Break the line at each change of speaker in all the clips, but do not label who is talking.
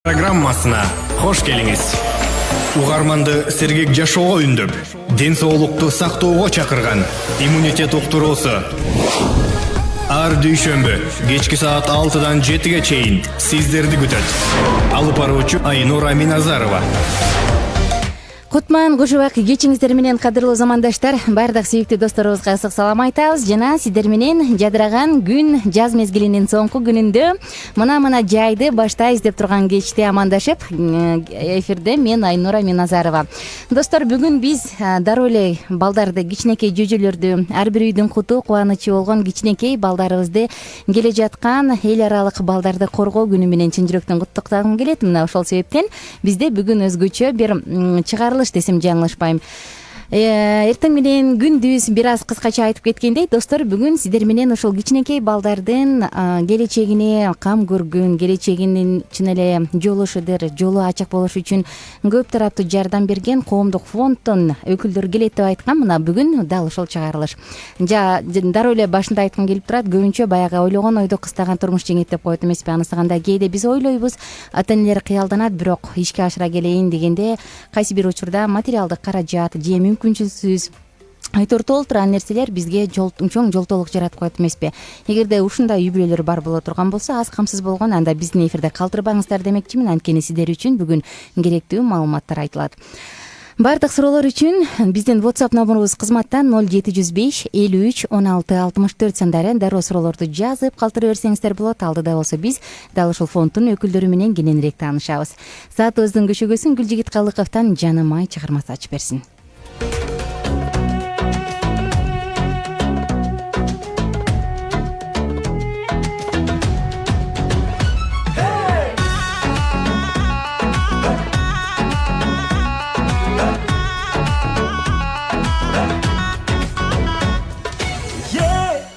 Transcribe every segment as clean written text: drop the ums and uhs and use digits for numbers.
Программасына хош келиңиз. Угарманды сергек жашоого үндөп, ден соолукту сактоого чакырган иммунитет уктуруусу. Ар дүйшөмбү кечки саат 6-дан 7-ге чейин сиздерди күтөт. Алып баруучу Айнура Миназарова.
Кутман кушубак кечиңиздер менен кадырлуу замандаштар, бардык сүйүктүү досторубузга ысык салам айтабыз жана сиздер менен жадыраган күн жаз мезгилинин соңку күнүндө мына жайды баштайбыз деп турган кечте амандашып, эфирде мен Айнура Миназарова. Достор, бүгүн биз дароо эле балдарды, кичинекей жүжөлөрдү, ар бир үйдүн куту кубанычы болгон кичинекей балдарыбызды келе жаткан эл аралык балдарды коргоо күнү менен чын жүрөктөн куттуктагым келет. Мына ошол себептен бизде бүгүн өзгөчө бир чыгарылыш десем жаңылышпайм. Эртең менен күндүз бир аз кыскача айтып кеткендей, достор, бүгүн сиздер менен ошол кичинекей балдардын келечегине кам көргөн, келечегинин чын эле жолу ачык болуш үчүн көп тараптуу жардам берген коомдук фонддун өкүлдөрү келет деп айткан. Мына бүгүн дал ошол чыгарылыш. Дароо эле башында айткым келип турат, көбүнчө баягы ойлогон ойдо кыстаган турмуш жеңет деп коет эмеспи? Анысыганда кээде биз ойлойбуз, ата энелер кыялданат, бирок ишке ашыра келейин дегенде кайсы бир учурда материалдык каражат же мүмкүнчүлүксүз айтортол турган нерселер бизге чоң жолтоолук жаратып коет эмеспи? Эгерде ушундай үй бүлөлөр бар боло турган болсо, аз камсыз болгон, анда биздин эфирде калтырбаңыздар демекчимин. Анткени сиздер үчүн бүгүн керектүү маалыматтар айтылат. Бардык суроолор үчүн биздин WhatsApp номерубуз кызматтан 0705 53 16 64 сандары. Дароо суроолорду жазып калтыра берсеңиздер болот. Алдыда болсо биз дал ушул фонддун өкүлдөрү менен кененирээк таанышабыз. Саатыбыздын көшөгөсүн Гүлжигит Калыковдон Жаным ай чыгармасы ачып берсин.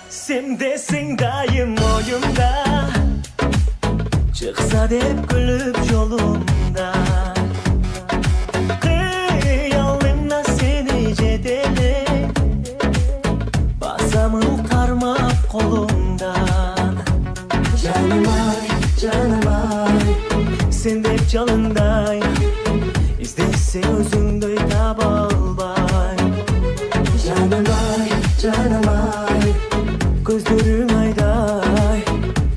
Sen desin dayım oyumda, çıksa hep gülüp yolumda. Kıyalimle seni cedeli, basamın karmak kolumdan. Canım ay, sen de hep canımday, İstese özümde tabalbay. Canım ay, gözlerim ayday,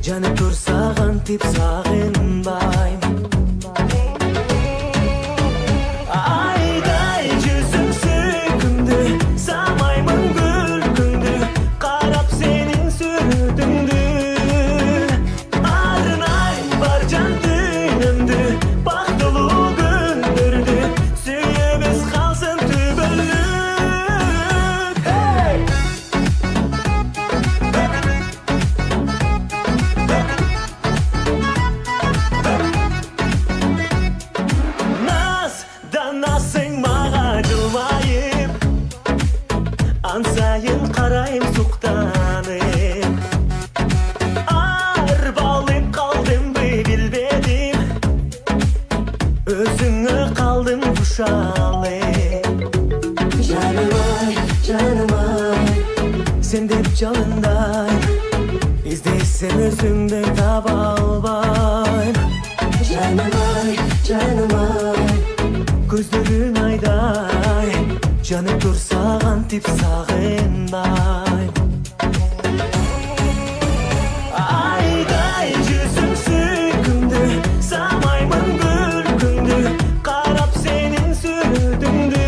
canım tursağın tip sağınbayım. Ayday yüzüm sökündü, samaymın gülkündü, karap senin sürdündü. Arınay var can dünümdü, bak dolu gündürdü, suyumuz kalsın tübüllük. Ansayın karayım suktanım, arbalayıp kaldım bilbedim, özüne kaldım kuşalım. Canım ay, sen de hep canınday, İzdeysen özümde tabalbayım. Canım ay, gözlerim ayday, canım tursağın tip sağınbayım. Ayday yüzüm sökündü, samaymın gülkündü, karap senin sürdündü.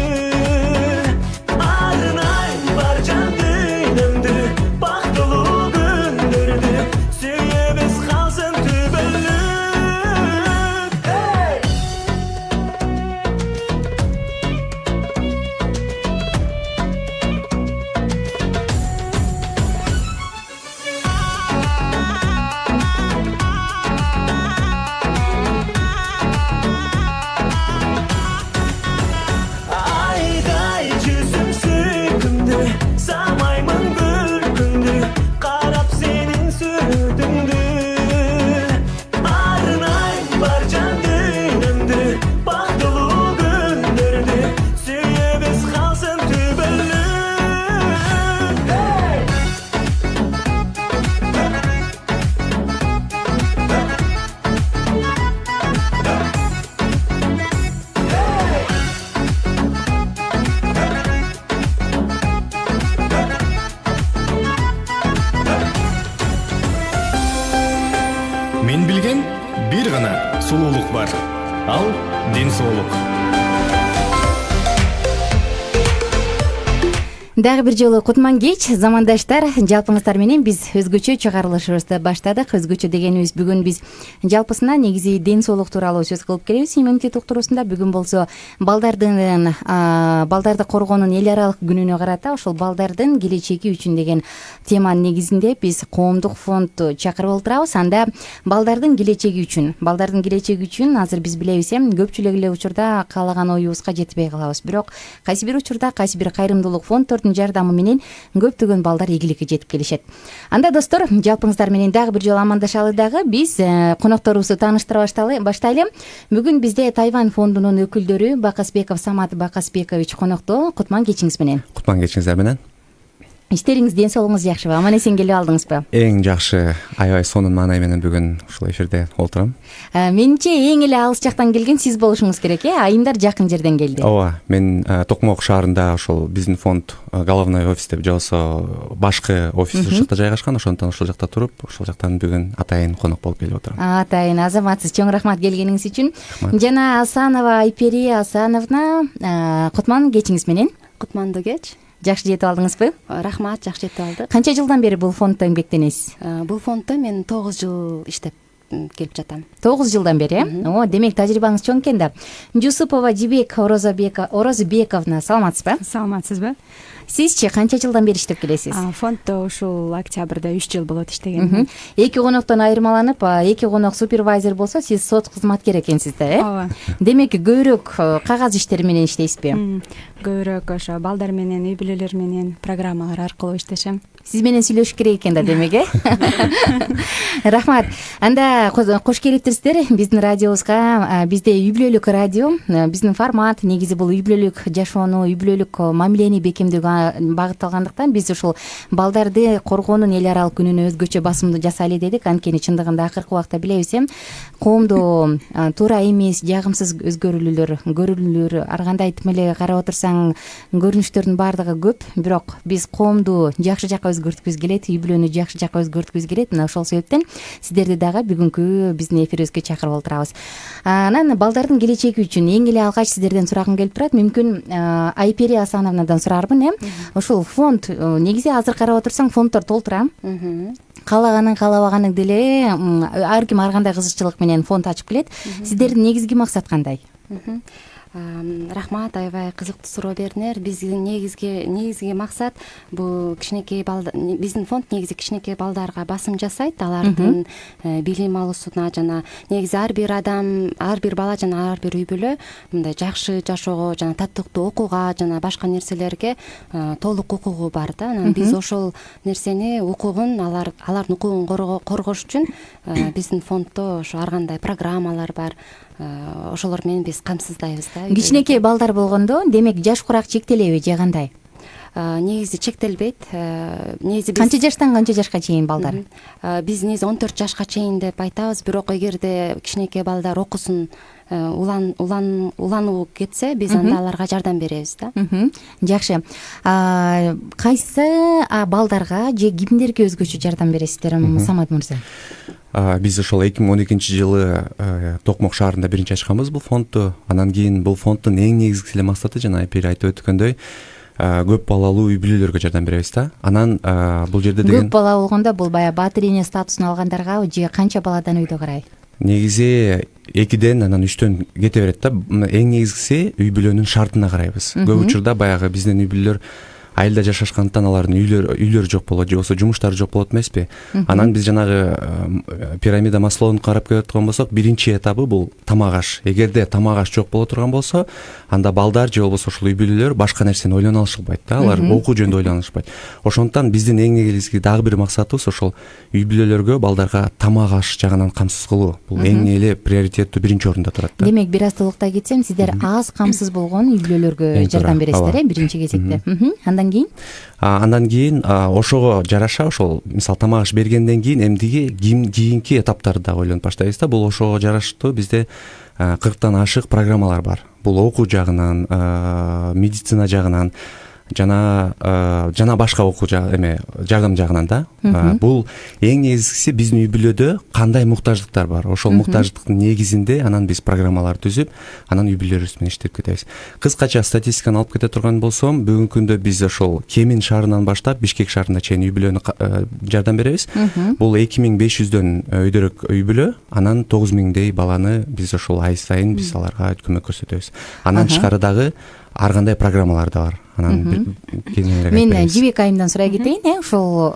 Arınay var can dünümdü, bak dolu gündürdü, suyumuz kalsın tübüllük.
сулуулук бар, ал ден соолук.
Дагы бир жолу кутман кеч, замандаштар. Жалпыңыздар менен биз өзгөчө чыгарылышыбызды баштадык. Өзгөчө дегенибиз бүгүн биз жалпысына негизи ден соолук тууралуу сөз кылып келебиз. Иммунитет уктуруусунда бүгүн болсо балдарды коргоонун эл аралык күнүнө карата ошол балдардын келечеги үчүн деген теманын негизинде биз коомдук фонд чакырып олтурабыз. Анда балдардын келечеги үчүн азыр биз билебиз көпчүлүк эле учурда каалаган оюбузга жетпей калабыз. Бирок кайсы бир учурда кайсы бир кайрымдуулук фонддордун жардамы менен көптөгөн балдар ийгиликке жетип келишет. Анда достор, жалпыңыздар менен дагы бир жолу амандашалы дагы биз конокторубузду тааныштыра баштайлы. Бүгүн бизде Тайвань фондунун өкүлдөрү Бакасбеков Самат Бакасбекович конокто. Кутман кечиңиз менен.
Кутман кечиңиздер менен.
Иштериңиз, ден соолугуңуз жакшыбы? Аман эсен келип алдыңызбы?
Эң жакшы, аябай сонун маанай менен бүгүн ушул эфирде олтурам.
Менимче эң эле алыс жактан келген сиз болушуңуз керек, Айымдар жакын жерден келди.
Ооба, мен Токмок шаарында ошол биздин фонд головной офис деп же болбосо башкы офис ушул жакта жайгашкан, ошондон ушул жакта туруп, ушул жактан бүгүн атайын конок болуп келип отурам.
Атайын азаматсыз, чоң рахмат келгениңиз үчүн. Жана Асанова Айпери Асановна, кутман кечиңиз менен.
Кутмандуу кеч.
Жакшы жетип алдыңызбы?
Рахмат, жакшы жетип алдык.
Канча жылдан бери бул фонддо эмгектенесиз?
Бул фонддо мен 9 жыл иштеп келип жатам.
9 жылдан бери, демек тажрыйбаңыз чоң экен да. Жусупова Жибек Орозбековна, саламатсызбы?
Саламатсызбы?
Сизчи канча жылдан бери иштеп келесиз?
Фонддо ушул октябрда 3 жыл болот иштегем.
Эки коноктон айырмаланып, эки конок супервайзер болсо, сиз сот кызматкер экенсиз да,
Ооба.
Демек көбүрөөк кагаз иштери менен иштейсизби?
Көбүрөөк ошо балдар менен, үй бүлөлөр менен программалар аркылуу иштешем.
Сиз менен сүйлөшүш керек экен да, демек, Рахмат. Анда кош келиптирсиздер биздин радиобузга. Бизде үй бүлөлүк радио, биздин формат негизи бул үй бүлөлүк жашоону, үй бүлөлүк мамилени бекемдөөгө багытталгандыктан биз ушул балдарды коргоонун эл аралык күнүнө өзгөчө басымды жасайлы дедик. Анткени чындыгында акыркы убакта билебиз, коомдо туура эмес, жагымсыз көрүнүүлөр ар кандайтып эле карап отурсаң көрүнүштөрдүн баардыгы көп. Бирок биз коомду жакшы жакка өзгөрткүбүз келет, үй бүлөнү жакшы жакка өзгөрткүбүз келет. Мына ошол себептен сиздерди дагы бүгүнкү биздин эфирибизге чакырып олтурабыз. Анан балдардын келечеги үчүн эң эле алгач сиздерден сурагым келип турат. Мүмкүн Айпери Асановнадан сурармын, Ушул фонд негизи азыр карап отурсаң фонддор толтура. Каалаганын каалабаганын деле ар ким ар кандай кызыкчылык менен фонд ачып келет. Сиздердин негизги максат кандай?
Рахмат, аябай кызыктуу суроо бердиңер. Биздин негизги максат бул кичинекей биздин фонд негизи кичинекей балдарга басым жасайт, алардын билим алуусуна жана негизи ар бир адам, ар бир бала жана ар бир үй бүлө мындай жакшы жашоого жана татыктуу окууга жана башка нерселерге толук укугу бар да. Анан биз ошол нерсени укугун алардын укугун коргош үчүн биздин фонддо ошо ар кандай программалар бар. Ошолор менен биз камсыздайбыз да.
Кичинекей балдар болгондо, демек жаш курак чектелеби же кандай?
Негизи чектелбейт. Негизи
канча жаштан канча жашка чейин балдар?
Биз негизи 14 жашка чейин деп айтабыз, бирок эгерде кичинекей балдар окусун, улануу кетсе, биз анда аларга жардам беребиз да.
Жакшы. Кайсы балдарга же кимдерге өзгөчө жардам бересиздер, Самат мырза?
Биз ошол 2012-жылы Токмок шаарында биринчи ачканбыз бул фондду. Анан кийин бул фонддун эң негизги эле максаты жана Айпери айтып өткөндөй, көп балалуу үй бүлөлөргө жардам беребиз да. Анан бул жерде деген
көп бала болгондо бул баягы баатыр эне статусун алгандарга же канча баладан үйдө карай?
Негизи 2ден анан 3төн кете берет да. Эң негизгиси үй бүлөнүн шартына карайбыз. Көп учурда баягы биздин үй бүлөлөр айылда жашашкандыктан алардын үйлөрү жок болот же болбосо жумуштары жок болот эмеспи. Анан биз жанагы пирамида Маслоуну карап келе аткан болсок, биринчи этабы бул тамак аш. Эгерде тамак аш жок боло турган болсо, анда балдар же болбосо ушул үй бүлөлөр башка нерсени ойлоно алышпайт да. Алар окуу жөнүндө ойлоно алышпайт. Ошондуктан биздин эң негизги дагы бир максатыбыз ошол үй бүлөлөргө балдарга тамак аш жагынан камсыз кылуу. Бул эң эле приоритеттүү биринчи орунда турат да.
Демек бир аз толуктай кетсем, сиздер аз камсыз болгон үй бүлөлөргө жардам бересиздер, биринчи кезекте.
Андан
кийин ошого жараша ошол мисалы тамак аш бергенден кийин эмдиги кийинки этаптарды дагы ойлонуп баштайбыз да. Бул ошого жараштуу бизде 40тан ашык программалар бар. Бул окуу жагынан, медицина жагынан, жана башка окуу жардам жагынан да. Бул эң негизгиси биздин үй бүлөдө кандай муктаждыктар бар, ошол муктаждыктын негизинде анан биз программалар түзүп, анан үй бүлөлөрүбүз менен иштеп кетебиз. Кыскача статистиканы алып кете турган болсом, бүгүнкү күндө биз ошол Кемин шаарынан баштап Бишкек шаарына чейин үй бүлөнү жардам беребиз. Бул 2500дөн өйдөрөөк үй бүлө, анан 9000дей баланы биз ошол ай сайын биз аларга көмөк көрсөтөбүз. Андан тышкары дагы ар кандай программалар да бар. Анан
мен Жибек айымдан сурай кетейин, ошол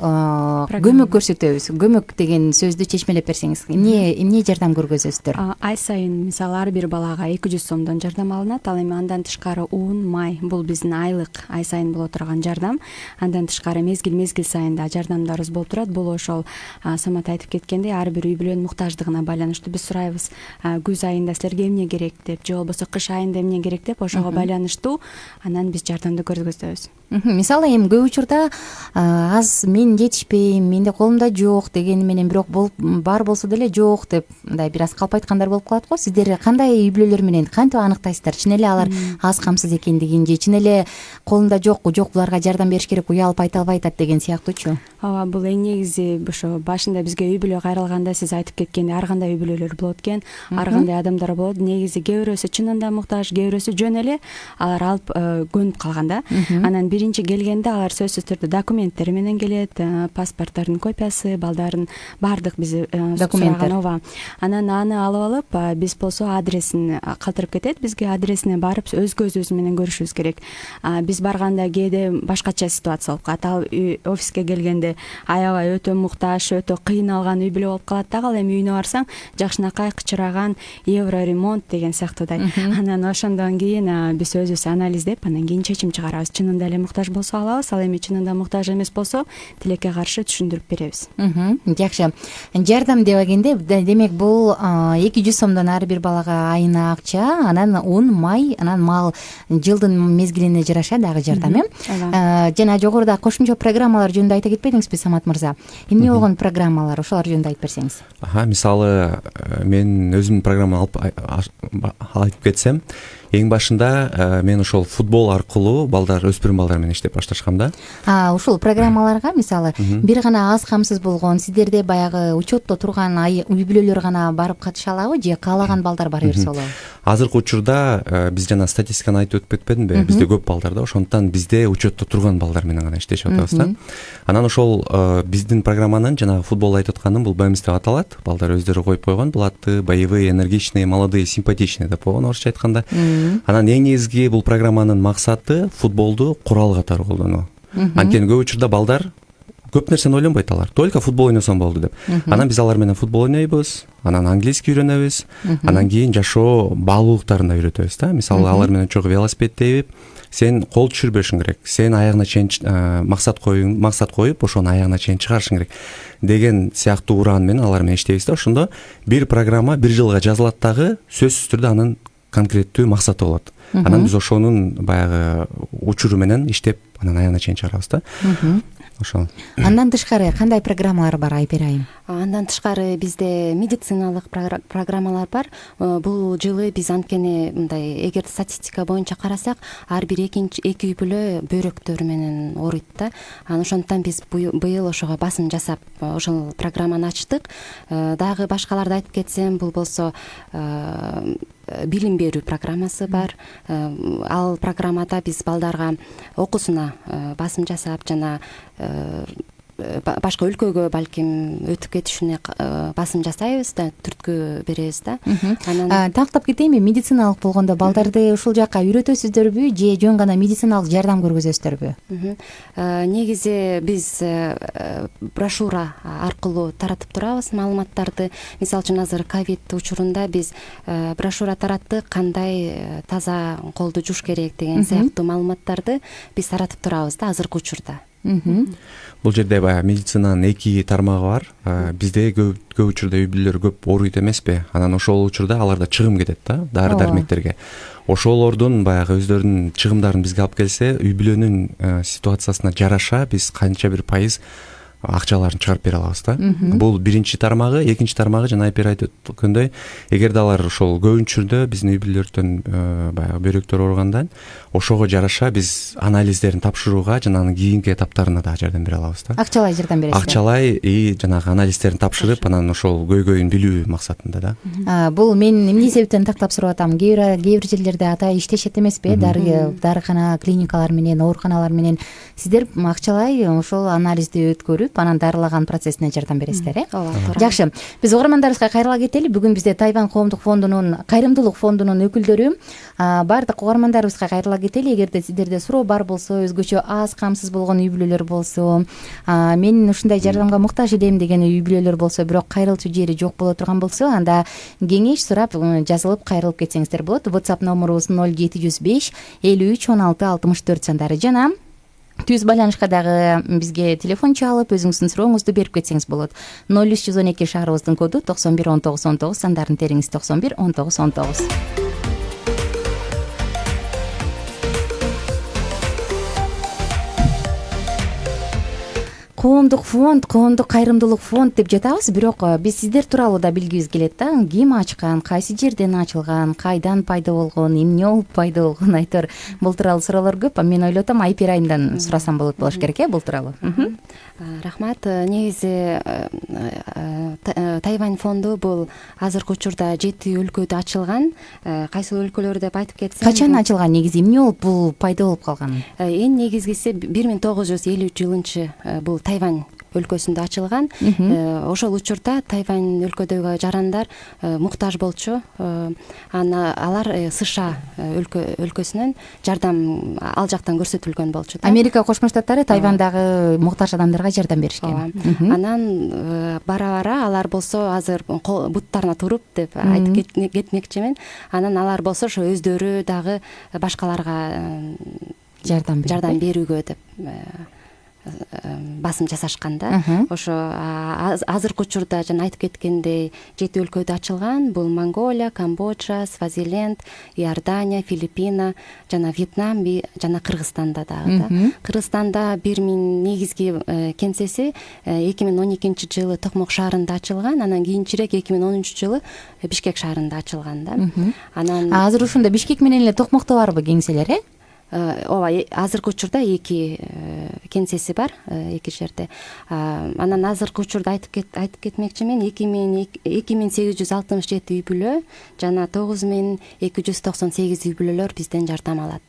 көмөк көрсөтөбүз. Көмөк деген сөздү чечмелеп берсеңиз, эмне жардам көргөзөсүздөр?
Ай сайын мисалы ар бир балага 200 сомдон жардам алынат. Ал эми андан тышкары ун, май бул биздин айлык ай сайын боло турган жардам. Андан тышкары мезгил сайын да жардамдарыбыз болуп турат. Бул ошол Самат айтып кеткендей ар бир үй бүлөнүн муктаждыгына байланыштуу. Биз сурайбыз, күз айында силерге эмне керек деп, же болбосо кыш айында эмне керек деп, ошого байланыштуу анан биз жардамды көргөзөбүз.
Мисалы эми көп учурда аз мен жетишпейм, менде колумда жок дегени менен бирок бар болсо деле жок деп мындай бир аз калп айткандар болуп калат го. Сиздер кандай үй бүлөлөр менен кантип анықтайсыздар? Чын эле алар аз камсыз экендигин же чын эле колунда жок буларга жардам бериш керек, уялып айта албай атат деген сыяктуучу?
Ооба, бул эң негизи ошо башында бизге үй бүлө кайрылганда сиз айтып кеткендей ар кандай үй бүлөлөр болот экен, ар кандай адамдар болот. Негизи кээ бирөөсү чынында муктаж, кээ бирөөсү жөн эле алар алып көнүп калган да. Анан биринчи келгенде алар сөзсүз түрдө документтери менен келет, паспорттордун копиясы, балдардын баардык биз документтер. Ооба. Анан аны алып биз болсо адресин калтырып кетет. Бизге адресине барып өз көзүбүз менен көрүшүбүз керек. Биз барганда кээде башкача ситуация болуп калат. Ал офиске келгенде аябай өтө муктаж, өтө кыйналган үй бүлө болуп калат дагы. Ал эми үйүнө барсаң жакшынакай кычыраган евро ремонт деген сыяктуудай. Анан ошондон кийин биз өзүбүз анализдеп, анан кийин чечим чыгарабыз. Чынында эле муктаж болсо алабыз, ал эми чынында муктаж эмес болсо тилекке каршы түшүндүрүп беребиз.
Жакшы. Жардам дегенде демек бул 200 сомдон ар бир балага айына акча, анан ун, май, анан мал, жылдын мезгилине жараша дагы жардам, жана жогоруда кошумча программалар жөнүндө айта кетпедиңизби, Самат мырза? Эмне болгон программалар, ошолор жөнүндө айтып берсеңиз?
Мисалы мен өзүмдүн программаны айтып кетсем, эң башында мен ошол футбол аркылуу өспүрүм балдар менен иштеп башташкам да.
Ушул программаларга мисалы бир гана аз камсыз болгон, сиздерде баягы учетто турган үй бүлөлөр гана барып катыша алабы же каалаган балдар бара берсе болобу?
Азыркы учурда биз жана статистиканы айтып өтүп кетпедимби? Бизде көп балдар да, ошондуктан бизде учетто турган балдар менен гана иштешип атабыз да. Анан ошол биздин программанын жанагы футбол айтып атканым бул БМС деп аталат. Балдар өздөрү коюп койгон, булатты боевые, энергичные, молодые, симпатичные деп койгон орусча айтканда. Анан эң негизги бул программанын максаты футболду курал катары колдонуу. Анткени көп учурда балдар көп нерсени ойлонбойт, алар только футбол ойносом болду деп. Анан биз алар менен футбол ойнойбуз, анан английский үйрөнөбүз, анан кийин жашоо баалуулуктарын да үйрөтөбүз да. Мисалы алар менен чогуу велосипед тебип, сен кол түшүрбөшүң керек, сен аягына чейин максат коюп, ошону аягына чейин чыгарышың керек деген сыяктуу ураан менен алар менен иштейбиз да. Ошондо бир программа бир жылга жазылат дагы, сөзсүз түрдө анын конкреттүү максаты болот. Анан биз ошонун баягы учуру менен иштеп, анан аягына чейин чыгарабыз да. Ошол.
Андан тышкары кандай программалар бар, Айбер айым?
Андан тышкары бизде медициналык программалар бар. Бул жылы биз анткени мындай, эгер статистика боюнча карасак, ар бир эки үй бүлө бөйрөктөр менен ооруйт да. Ошондуктан биз быйыл ошого басым жасап ошол программаны ачтык. Дагы башкаларды айтып кетсем, бул болсо билим берүү программасы бар. Ал программада биз балдарга окуусуна басым жасап, жана башка өлкөгө балким өтүп кетишине басым жасайбыз да, түрткү беребиз да.
Тактап кетейинби, медициналык болгондо балдарды ушул жакка үйрөтөсүздөрбү же жөн гана медициналык жардам көргөзөсүздөрбү?
Негизи биз брошюра аркылуу таратып турабыз маалыматтарды. Мисалы үчүн азыр ковид учурунда биз брошюра тараттык, кандай таза колду жууш керек деген сыяктуу маалыматтарды биз таратып турабыз да азыркы учурда.
Бул жерде баягы медицинанын эки тармагы бар. Бизде көп учурда үй бүлөлөр көп ооруйт эмеспи? Анан ошол учурда аларда чыгым кетет да, дары-дармектерге. Ошолордун баягы өздөрүнүн чыгымдарын бизге алып келсе, үй бүлөнүн ситуациясына жараша биз канча бир пайыз акчаларын чыгарып бере алабыз да. Бул биринчи тармагы. Экинчи тармагы жана Айпер айтып өткөндөй, эгерде алар ошол көбүнчүрдө биздин үй бүлөлөрдөн баягы бөйрөктөр ооругандан ошого жараша биз анализдерин тапшырууга жана анын кийинки этаптарына да жардам бере алабыз да.
Акчалай жардам бересиз.
Акчалай и жанагы анализдерин тапшырып, анан ошол көйгөйүн билүү максатында да.
Бул мен эмне себептен тактап сурап атам? Кээ бир жерлерде атай иштешет эмеспи? Дарыкана, клиникалар менен, ооруканалар менен сиздер акчалай ошол анализди өткөрүп, анан дарылаган процессине жардам бересиздер, э?
Ооба, туура.
Жакшы. Биз угармандарыбызга кайрыла кетели. Бүгүн бизде Тайвань коомдук фондунун, кайрымдуулук фондунун өкүлдөрү. Баардык угармандарыбызга кайрыла кетели. Эгерде сиздерде суроо бар болсо, өзгөчө аз камсыз болгон үй бүлөлөр болсо, мен ушундай жардамга муктаж элем деген үй бүлөлөр болсо, бирок кайрылчу жери жок боло турган болсо, анда кеңеш сурап жазылып кайрылып кетсеңиздер болот. WhatsApp номерубуз 0705 53 16 64 сандары жана түз байланышка дагы бизге телефон чалып, өзүңүздүн сурооңузду берип кетсеңиз болот. 0312 шаарыбыздын коду 91 19 19, сандарын териңиз 91 19 19. Коомдук фонд, коомдук кайрымдуулук фонд деп жатабыз, бирок биз сиздер тууралуу да билгибиз келет да. Ким ачкан, кайсы жерден ачылган, кайдан пайда болгон, эмне болуп пайда болгон, айтор бул тууралуу суроолор көп. Мен ойлотом Айпер айымдан сурасам болуш керек, бул тууралуу.
Рахмат. Негизи Тайвань фонду бул азыркы учурда 7 өлкөдө ачылган. Кайсы өлкөлөр деп айтып кетсем,
Качан ачылган, негизи эмне болуп бул пайда болуп калган?
Эң негизгиси 1953 жылынчы бул Тайвань өлкөсүндө ачылган. Ошол учурда Тайвань өлкөдөгү жарандар муктаж болчу. Алар США өлкөсүнөн жардам ал жактан көрсөтүлгөн болчу.
Америка Кошмо Штаттары Тайвандагы муктаж адамдарга жардам беришкен.
Анан бара алар болсо азыр буттарына туруп деп айтып кетмекчимин. Анан алар болсо ошо өздөрү дагы башкаларга жардам берүүгө деп басым жасашканда, ошо азыркы учурда жана айтып кеткендей 7 өлкөдө ачылган. Бул Монголия, Камбоджа, Свазиленд, Иордания, Филиппина жана Вьетнам жана Кыргызстанда дагы да. Кыргызстанда 1000 негизги кеңсеси 2012 жылы Токмок шаарында ачылган, анан кийинчерээк 2013 жылы Бишкек шаарында ачылган да. Анан
азыр ушунда Бишкек менен эле Токмокто барбы кеңселер, э?
Ооба, азыркы учурда 2 кеңсеси бар, 2 жерде. Анан азыркы учурда айтып кетмекчимин, 2867 үй бүлө жана 9298 үй бүлөлөр бизден жардам алат.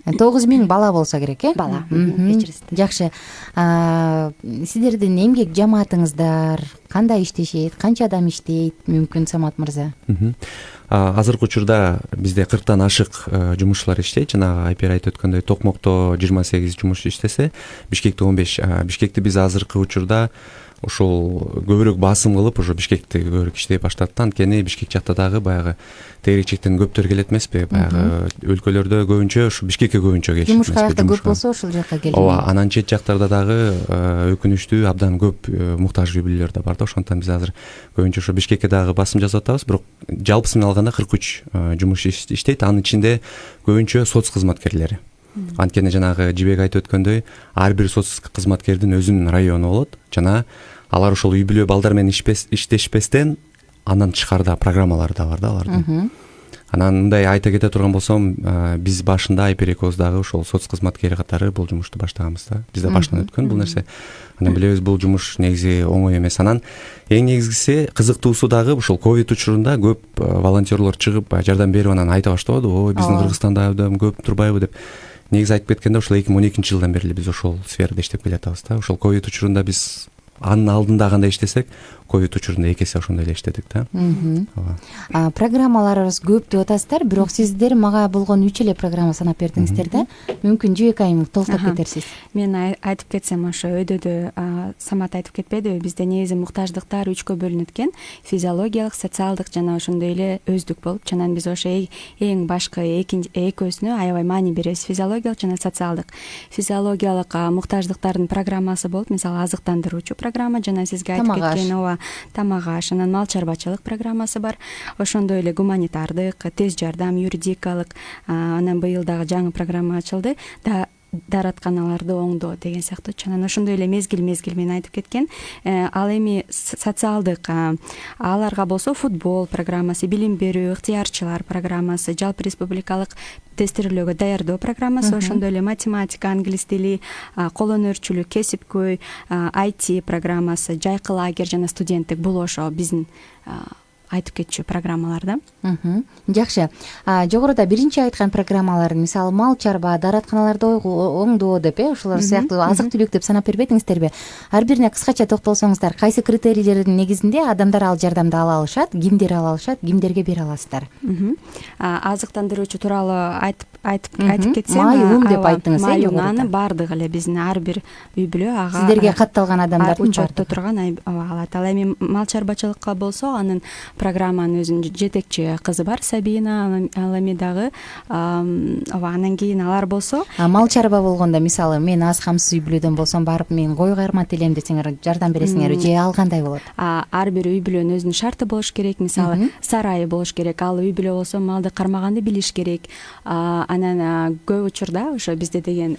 9000 бала болсо керек, э?
Бала.
Жакшы. Сиздердин эмгек жамаатыңыздар кандай иштешет, канча адам иштейт, мүмкүн Самат мырза?
Азыркы учурда бизде 40тан ашык жумушчулар иштейт. Жана Айпер айтып өткөндөй, Токмокто 28 жумушчу иштесе, Бишкекте 15. Бишкекти биз азыркы учурда ошол көбүрөөк басым кылып, ошо Бишкекти көбүрөөк иштей баштадык. Анткени Бишкек жакта дагы баягы тегеречектен көптөр келет эмеспи? Баягы өлкөлөрдө көбүнчө ушу Бишкекке көбүнчө келишет.
Жумуш каякта көп болсо ошол жака келет.
Ооба, анан чет жактарда дагы өкүнүчтүү абдан көп муктаж үй бүлөлөр да бар да. Ошондон биз азыр көбүнчө ошо Бишкекке дагы басым жасап атабыз. Бирок жалпысын алганда 43 жумушчу иштейт. Анын ичинде көбүнчө соц кызматкерлери. Анткени жанагы Жибек айтып өткөндөй, ар бир соц кызматкердин өзүнүн району болот жана алар ошол үй бүлө балдар менен иштешпестен андан тышкарыда программалары да бар да алардын. Анан мындай айта кете турган болсом, биз башында Айпер экөөбүз дагы ошол соц кызматкери катары бул жумушту баштаганбыз да. Бизде башынан өткөн бул нерсе. Анан билебиз, бул жумуш негизи оңой эмес. Анан эң негизгиси кызыктуусу дагы ушул ковид учурунда көп волонтерлор чыгып жардам берип анан айта баштабады. Ой, биздин Кыргызстанда абдан көп турбайбы деп. Негизи айтып кеткенде ошол 2012 жылдан бери биз ошол сферада иштеп келатабыз да. Ошол ковид учурунда биз анын алдында кандай иштесек, ковид учурунда 2 эсе ошондой эле иштедик да.
Программаларыбыз көп деп атасыздар, бирок сиздер мага болгон 3 эле программа санап бердиңиздер да. Мүмкүн Жибек айым толуктап кетерсиз.
Мен айтып кетсем, ошо өйдөдө Самат айтып кетпедиби, бизде негизи муктаждыктар 3кө бөлүнөт экен. Физиологиялык, социалдык жана ошондой эле өздүк болуп, анан биз ошо эң башкы экөөсүнө аябай маани беребиз. Физиологиялык жана социалдык. Физиологиялык муктаждыктардын программасы болуп, мисалы азыктандыруучу программа жана сизге айтып кеткен тамак аш, анан мал чарбачылык программасы бар. Ошондой эле гуманитардык, тез жардам, юридикалык, анан быйыл дагы жаңы программа ачылды. дааратканаларды оңдоо деген сыяктуучу. Анан ошондой эле мезгил менен айтып кеткен. Ал эми социалдык, аларга болсо футбол программасы, билим берүү, ыктыярчылар программасы, жалпы республикалык тестирлөөгө даярдоо программасы, ошондой эле математика, англис тили, кол өнөрчүлүк, кесипкөй, IT программасы, жайкы лагерь жана студенттик, бул ошо биздин айтып кетчү программалар да.
Жакшы. Жогоруда биринчи айткан программалар, мисалы мал чарба, дааратканаларды оңдоо деп, ошолор сыяктуу азык түлүк деп санап бербедиңиздерби? Ар бирине кыскача токтолсоңуздар, кайсы критерийлердин негизинде адамдар ал жардамды ала алышат, кимдер ала алышат, кимдерге бере аласыздар?
Азыктандыруучу тууралуу айтып кетсем,
май, un деп айттыңыз,
май, аны баардыгы эле биздин ар бир үй бүлө ага
сиздерге катталган адамдардын
учетто турган алат. Ал эми мал чарбачылыкка болсо, анын программанын өзүнүн жетекчи кызы бар, Сабина, ал эми дагы анан кийин алар болсо,
мал чарба болгондо, мисалы мен аз камсыз үй бүлөдөн болсом, барып мен кой кармат элем десеңер жардам бересиңерби же ал кандай болот?
Ар бир үй бүлөнүн өзүнүн шарты болуш керек. Мисалы сарайы болуш керек. Ал үй бүлө болсо малды кармаганды билиш керек. Анан көп учурда ошо бизде деген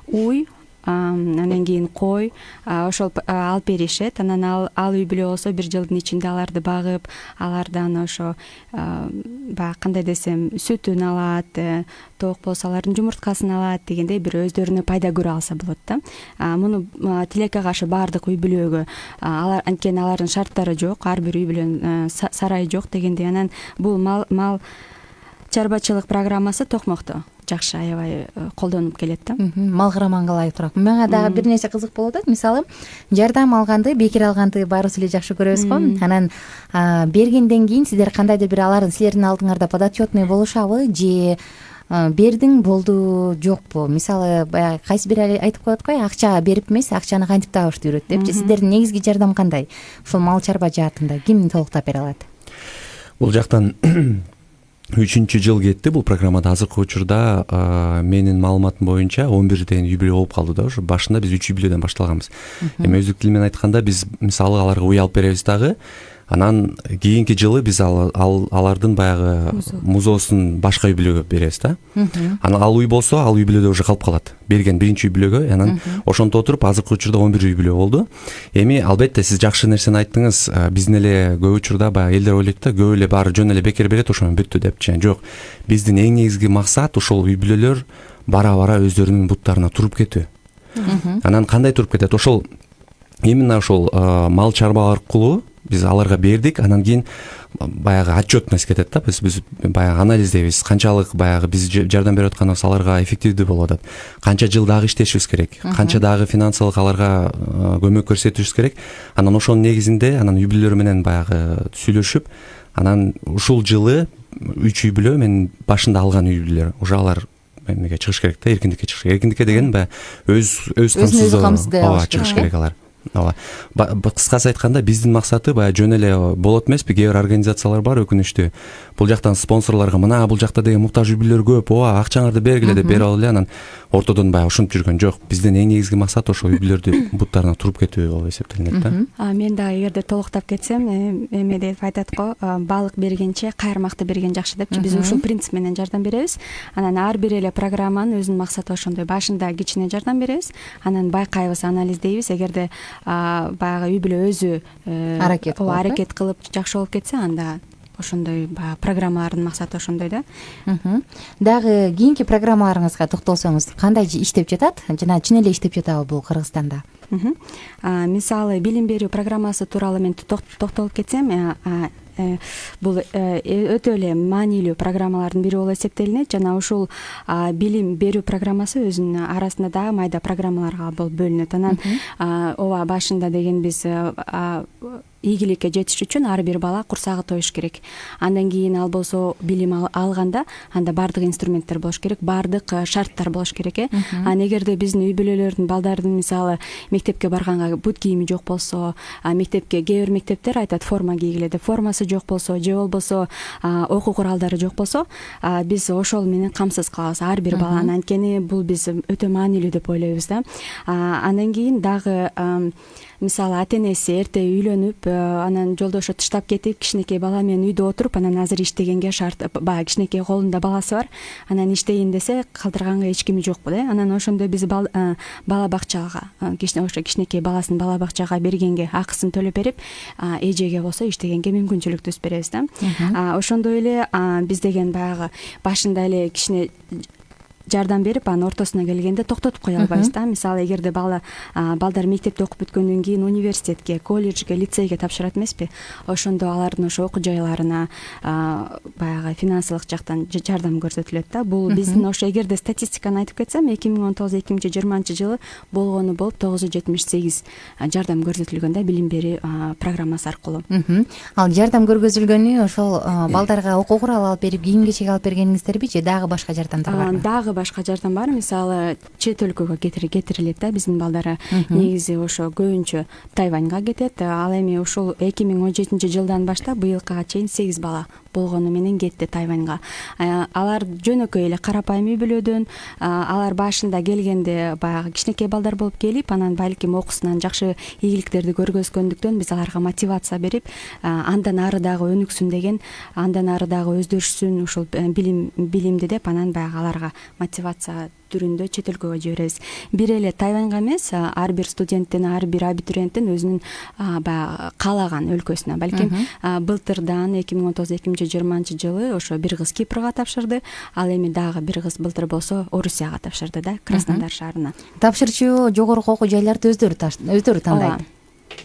уй, анан кийин кой, ошол алып беришет. Анан ал үй бүлө болсо бир жылдын ичинде аларды багып, алардан ошо баягы кандай десем, сүтүн алат, тоок болсо алардын жумурткасын алат дегендей бир өздөрүнө пайда көрө алса болот да. Муну тилекке каршы баардык үй бүлөгө анткени алардын шарттары жок, ар бир үй бүлөнүн сарайы жок дегендей. Анан бул мал чарбачылык программасы токмокто жакшы аябай колдонуп келет да.
Мал карманга ылайык турат. Мага дагы бир нерсе кызык болуп атат. Мисалы, жардам алганды, бекер алганды баарыбыз эле жакшы көрөбүз го. Анан бергенден кийин сиздер кандайдыр бир алардын силердин алдыңарда подотчетный болушабы же бердиң болду жокпу? Мисалы, баягы кайсы бир айтып коет го, акча берип эмес, акчаны кантип табышты үйрөт деп. Сиздердин негизги жардам кандай? Ушул мал чарба жаатында ким толуктап бере алат?
Бул жактан 3-жыл кетти бул программада. Азыркы учурда менин маалыматым боюнча 11 үй бүлө болуп калды да. Ошо башында биз 3 үй бүлөдөн башталганбыз. Эми өздүк тил менен айтканда биз мисалы аларга уй алып беребиз дагы. Анан кийинки жылы биз алардын баягы музоосун башка үй бүлөгө беребиз да. Анан ал уй болсо, ал үй бүлөдө уже калып калат. Берген биринчи үй бүлөгө. Анан ошонто отуруп азыркы учурда 11 үй бүлө болду. Эми албетте сиз жакшы нерсени айттыңыз. Биздин эле көп учурда баягы элдер ойлойт да, көп эле баары жөн эле бекер берет, ошону бүттү деп. Жок. Биздин эң негизги максат ошол үй бүлөлөр бара-бара өздөрүнүн буттарына туруп кетүү. Анан кандай туруп кетет? Ошол именно ошол мал чарба аркылуу биз аларга бердик. Анан кийин баягы отчетность кетет да. Биз баягы анализдейбиз. Канчалык баягы биз жардам берип атканыбыз аларга эффективдүү болуп атат. Канча жыл дагы иштешибиз керек. Канча дагы финансылык аларга көмөк көрсөтүшүбүз керек. Анан ошонун негизинде анан үй бүлөлөр менен баягы сүйлөшүп, анан ушул жылы 3 үй бүлө мен башында алган үй бүлөлөр уже алар эмеге чыгыш керек да, эркиндикке чыгыш керек. Эркиндикке деген баягы өз камсыздоо чыгыш керек алар. Кыскасы айтканда биздин максаты баягы жөн эле болот эмеспи? Кээ бир организациялар бар өкүнүчтүү. Бул жактан спонсорлорго мына бул жакта деген муктаж үй бүлөлөр көп, акчаңарды бергиле деп берип алып эле анан ортодон баягы ушинтип жүргөн жок. Биздин эң негизги максат ошо үй бүлөлөрдү буттарына туруп кетүү болуп эсептелинет да. Мен
дагы эгерде толуктап кетсем, эме деп айтат го, балык бергенче кайырмакты берген жакшы депчи. Биз ушул принцип менен жардам беребиз. Анан ар бир эле программанын өзүнүн максаты ошондой. Башында кичине жардам беребиз, анан байкайбыз, анализдейбиз. Эгерде баягы үй бүлө өзү аракет кылып жакшы болуп кетсе, анда ошондой баягы программалардын максаты ошондой да.
Дагы кийинки программаларыңызга токтолсоңуз, кандай иштеп жатат? Жана чын эле иштеп жатабы бул Кыргызстанда?
Мисалы, билим берүү программасы тууралуу мен токтолуп кетсем, бул өтө эле маанилүү программалардын бири болуп эсептелинет. Жана ушул билим берүү программасы өзүнүн арасында дагы майда программаларга болуп бөлүнөт. Анан ооба башында деген биз ийгиликке жетиш үчүн ар бир бала курсагы тоюш керек. Андан кийин ал болсо билим алганда анда баардык инструменттер болуш керек, баардык шарттар болуш керек. Анан эгерде биздин үй бүлөлөрдүн балдардын мисалы мектепке барганга бут кийими жок болсо, мектепке кээ бир мектептер айтат форма кийгиле деп, формасы жок болсо же болбосо окуу куралдары жок болсо, биз ошол менен камсыз кылабыз ар бир баланы. Анткени бул биз өтө маанилүү деп ойлойбуз да. Андан кийин дагы мисалы ата энеси эрте үйлөнүп анан жолдошу тыштап кетип кичинекей бала менен үйдө отуруп анан азыр иштегенге баягы кичинекей колунда баласы бар, анан иштейин десе калтырганга эч кими жокпу да. Анан ошондо биз бала бакчага ошо кичинекей баласын бала бакчага бергенге акысын төлөп берип, эжеге болсо иштегенге мүмкүнчүлүктү беребиз да. Ошондой эле биз деген баягы башында эле кичине жардам берип, анын ортосуна келгенде токтотуп кое албайбыз да. Мисалы эгерде балдар мектепте окуп бүткөндөн кийин университетке, колледжге, лицейге тапшырат эмеспи, ошондо алардын ошо окуу жайларына баягы финансылык жактан жардам көрсөтүлөт да. Бул биздин ошо эгерде статистиканы айтып кетсем, 2019-2020 жылы болгону болуп 978 жардам көрсөтүлгөн да билим берүү программасы аркылуу.
Ал жардам көргөзүлгөнү ошол балдарга окуу куралы алып берип, кийим кечек алып бергениңиздерби же дагы башка жардамдар барбы?
Дагы башка жардам бар. Мисалы чет өлкөгө кетирилет да биздин балдар. Негизи ошо көбүнчө Тайваньга кетет. Ал эми ушул 2017 жылдан баштап быйылкыга чейин 8 бала болгону менен кетти Тайваньга. Алар жөнөкөй эле карапайым үй бүлөдөн, алар башында келгенде баягы кичинекей балдар болуп келип, анан балким окуусунан жакшы ийгиликтерди көргөзгөндүктөн биз аларга мотивация берип, андан ары дагы өнүксүн деген, андан ары дагы өздөрүшсүн ушул билимди деп, анан баягы аларга мотивация түрүндө чет өлкөгө жиберебиз. Бир эле Тайваньга эмес, ар бир студенттин, ар бир абитуриенттин өзүнүн баягы каалаган өлкөсүнө. Балким былтырдан 2019-2020 жылы ошо бир кыз Кипрга тапшырды, ал эми дагы бир кыз былтыр болсо Орусияга тапшырды да, Краснодар шаарына.
Тапшырчу жогорку окуу жайларды өздөрү тандайт.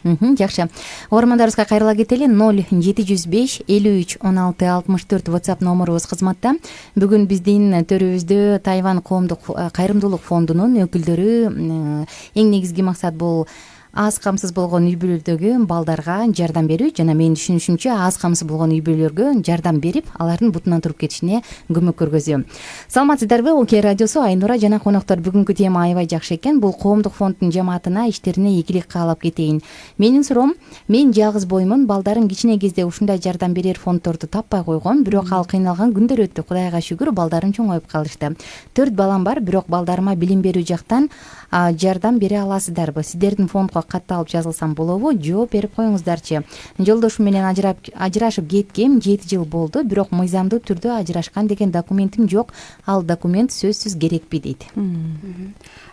Жакшы. Угармандарыбызга кайрыла кетели. 0705 53 16 64 WhatsApp номерубуз кызматта. Бүгүн биздин төрүбүздө Тайвань коомдук кайрымдуулук фондунун өкүлдөрү эң негизги максат бул аз камсыз болгон үй бүлөлөрдөгү балдарга жардам берүү жана менин түшүнүшүмчө аз камсыз болгон үй бүлөлөргө жардам берип, алардын бутунан туруп кетишине көмөк көргөзүү. Саламатсыздарбы? ОК радиосу, Айнура жана коноктор. Бүгүнкү тема аябай жакшы экен. Бул коомдук фонддун жамаатына иштерине ийгилик каалап кетейин. Менин суроом, мен жалгыз боймун, балдарым кичине кезде ушундай жардам берер фонддорду таппай койгом, бирок ал кыйналган күндөр өттү. Кудайга шүгүр, балдарым чоңоюп калышты. 4 балам бар, бирок балдарыма билим берүү жактан жардам бере аласыздарбы? Сиздердин фондго катталып жазылсам болобу? Жооп берип коюңуздарчы. Жолдошум менен ажырашып кеткем 7 жыл болду, бирок мыйзамдуу түрдө ажырашкан деген документим жок. Ал документ сөзсүз керекпи дейт.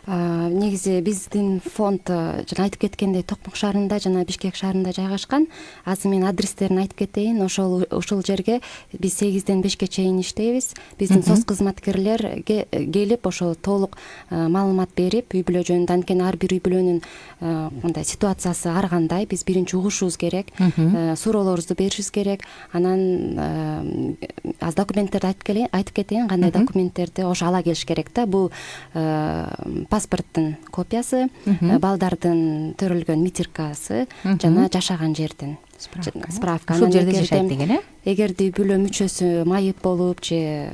Негизи биздин фонд жана айтып кеткендей Токмок шаарында жана Бишкек шаарында жайгашкан. Азыр мен адрестерин айтып кетейин. Ушул жерге биз 8ден 5ке чейин иштейбиз. Биздин соц кызматкерлер келип ошол толук маалымат берип, үй бүлө жөнүндө, анткени ар бир үй бүлөнүн мындай ситуациясы ар кандай. Биз биринчи угушубуз керек, суроолорубузду беришибиз керек. Анан аз документтерди айтып кетейин, кандай документтерди ошо ала келиш керек да. Бул паспорттун копиясы, балдардын төрөлгөн митиркасы жана жашаган жердин справка.
Ушул жерде жашайт деген,
эгерде үй бүлө мүчөсү майып болуп же